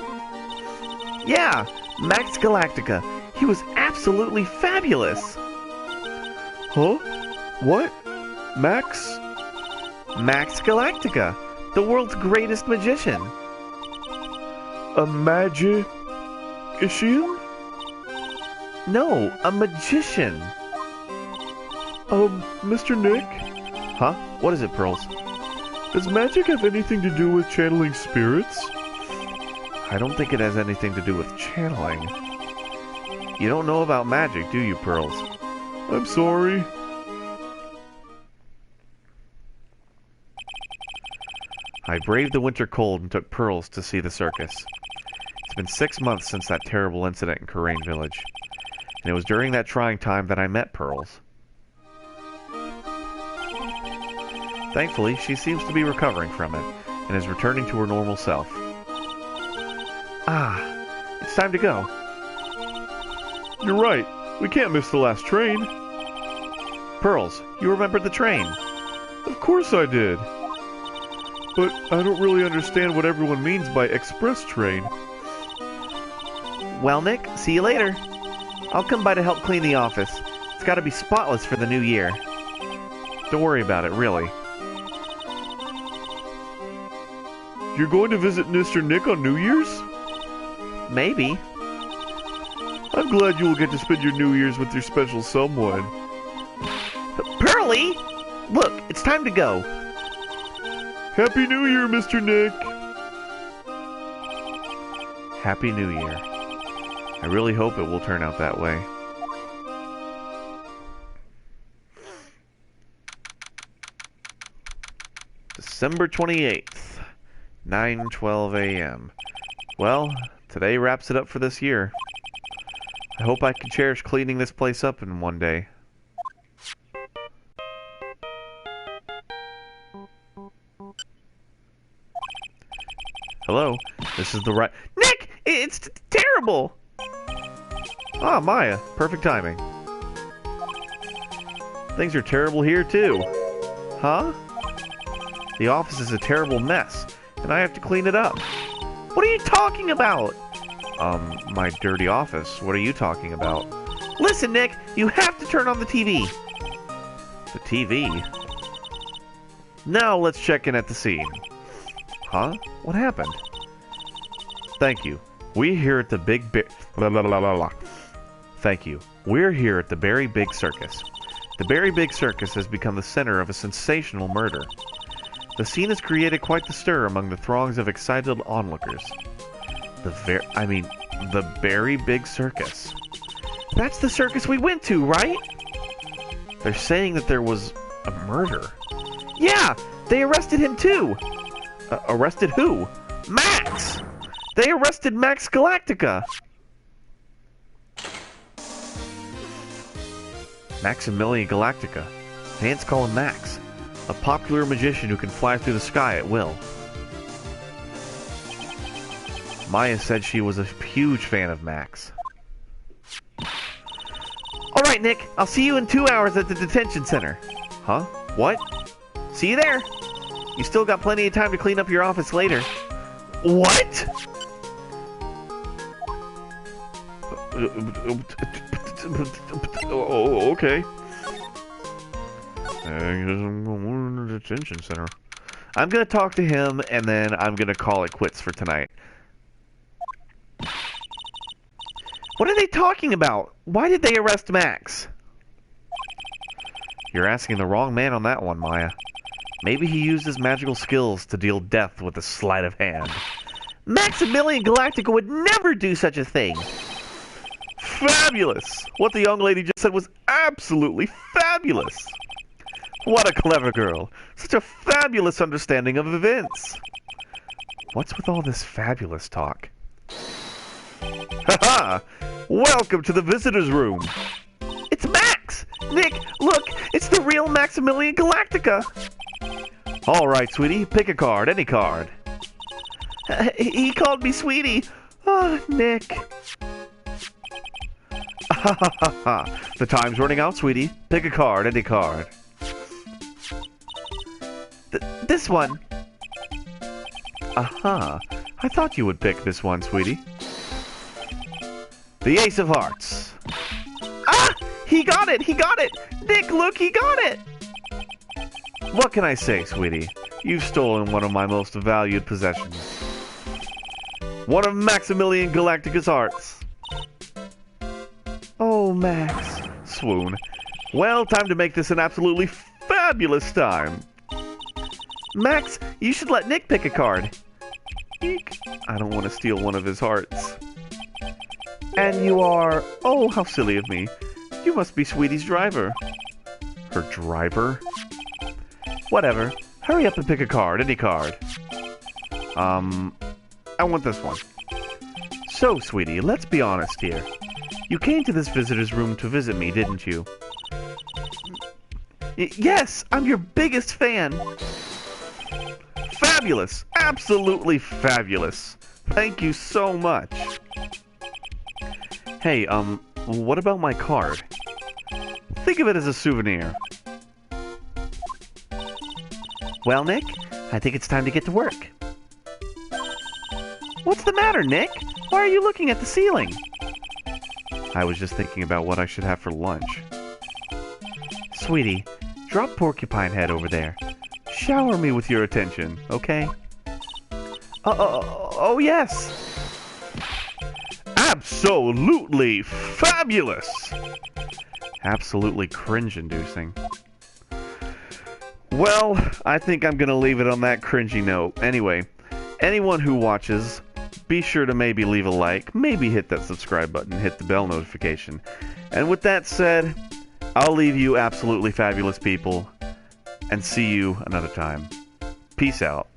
Yeah, Max Galactica. He was absolutely fabulous. Huh? What? Max? Max Galactica, the world's greatest magician. A magician? No, a magician. Mr. Nick? Huh? What is it, Pearls? Does magic have anything to do with channeling spirits? I don't think it has anything to do with channeling. You don't know about magic, do you, Pearls? I'm sorry. I braved the winter cold and took Pearls to see the circus. It's been 6 months since that terrible incident in Karain Village, and it was during that trying time that I met Pearls. Thankfully, she seems to be recovering from it, and is returning to her normal self. Ah, it's time to go. You're right. We can't miss the last train. Pearls, you remembered the train. Of course I did. But I don't really understand what everyone means by express train. Well, Nick, see you later. I'll come by to help clean the office. It's got to be spotless for the new year. Don't worry about it, really. You're going to visit Mr. Nick on New Year's? Maybe. I'm glad you will get to spend your New Year's with your special someone. Pearly! Look, it's time to go. Happy New Year, Mr. Nick! Happy New Year. I really hope it will turn out that way. December 28th, 9:12 a.m. Well, today wraps it up for this year. I hope I can cherish cleaning this place up in one day. Hello, this is the right... Nick! It's terrible! Ah, Maya, perfect timing. Things are terrible here, too. Huh? The office is a terrible mess, and I have to clean it up. What are you talking about? My dirty office. What are you talking about? Listen, Nick, you have to turn on the TV. The TV? Now let's check in at the scene. Huh? What happened? Thank you. We here at the Thank you. We're here at the Berry Big Circus. The Berry Big Circus has become the center of a sensational murder. The scene has created quite the stir among the throngs of excited onlookers. The Berry Big Circus. That's the circus we went to, right? They're saying that there was a murder. Yeah, they arrested him too. Arrested who? Max! They arrested Max Galactica! Maximilian Galactica. Fans call him Max. A popular magician who can fly through the sky at will. Maya said she was a huge fan of Max. Alright, Nick. I'll see you in 2 hours at the detention center. Huh? What? See you there. You still got plenty of time to clean up your office later. What? Oh, okay. Detention center. I'm gonna talk to him, and then I'm gonna call it quits for tonight. What are they talking about? Why did they arrest Max? You're asking the wrong man on that one, Maya. Maybe he used his magical skills to deal death with a sleight of hand. Maximilian Galactica would never do such a thing! Fabulous! What the young lady just said was absolutely fabulous! What a clever girl! Such a fabulous understanding of events! What's with all this fabulous talk? Haha! Welcome to the visitor's room! It's Max! Nick, look! It's the real Maximilian Galactica! All right, sweetie, pick a card, any card. He called me sweetie. Oh, Nick. The time's running out, sweetie. Pick a card, any card. This one. Aha. I thought you would pick this one, sweetie. The Ace of Hearts. Ah! He got it! He got it! Nick, look, he got it! What can I say, sweetie? You've stolen one of my most valued possessions. One of Maximilian Galacticus' hearts. Oh, Max. Swoon. Well, time to make this an absolutely fabulous time. Max, you should let Nick pick a card. Eek. I don't want to steal one of his hearts. And you are... Oh, how silly of me. You must be Sweetie's driver. Her driver? Whatever. Hurry up and pick a card, any card. I want this one. So, sweetie, let's be honest here. You came to this visitor's room to visit me, didn't you? Yes, I'm your biggest fan. Fabulous! Absolutely fabulous! Thank you so much. Hey, what about my card? Think of it as a souvenir. Well, Nick, I think it's time to get to work. What's the matter, Nick? Why are you looking at the ceiling? I was just thinking about what I should have for lunch. Sweetie, drop Porcupine Head over there. Shower me with your attention, okay? Oh, yes. Absolutely fabulous! Absolutely cringe-inducing. Well, I think I'm gonna leave it on that cringy note. Anyway, anyone who watches, be sure to maybe leave a like, maybe hit that subscribe button, hit the bell notification. And with that said, I'll leave you absolutely fabulous people, and see you another time. Peace out.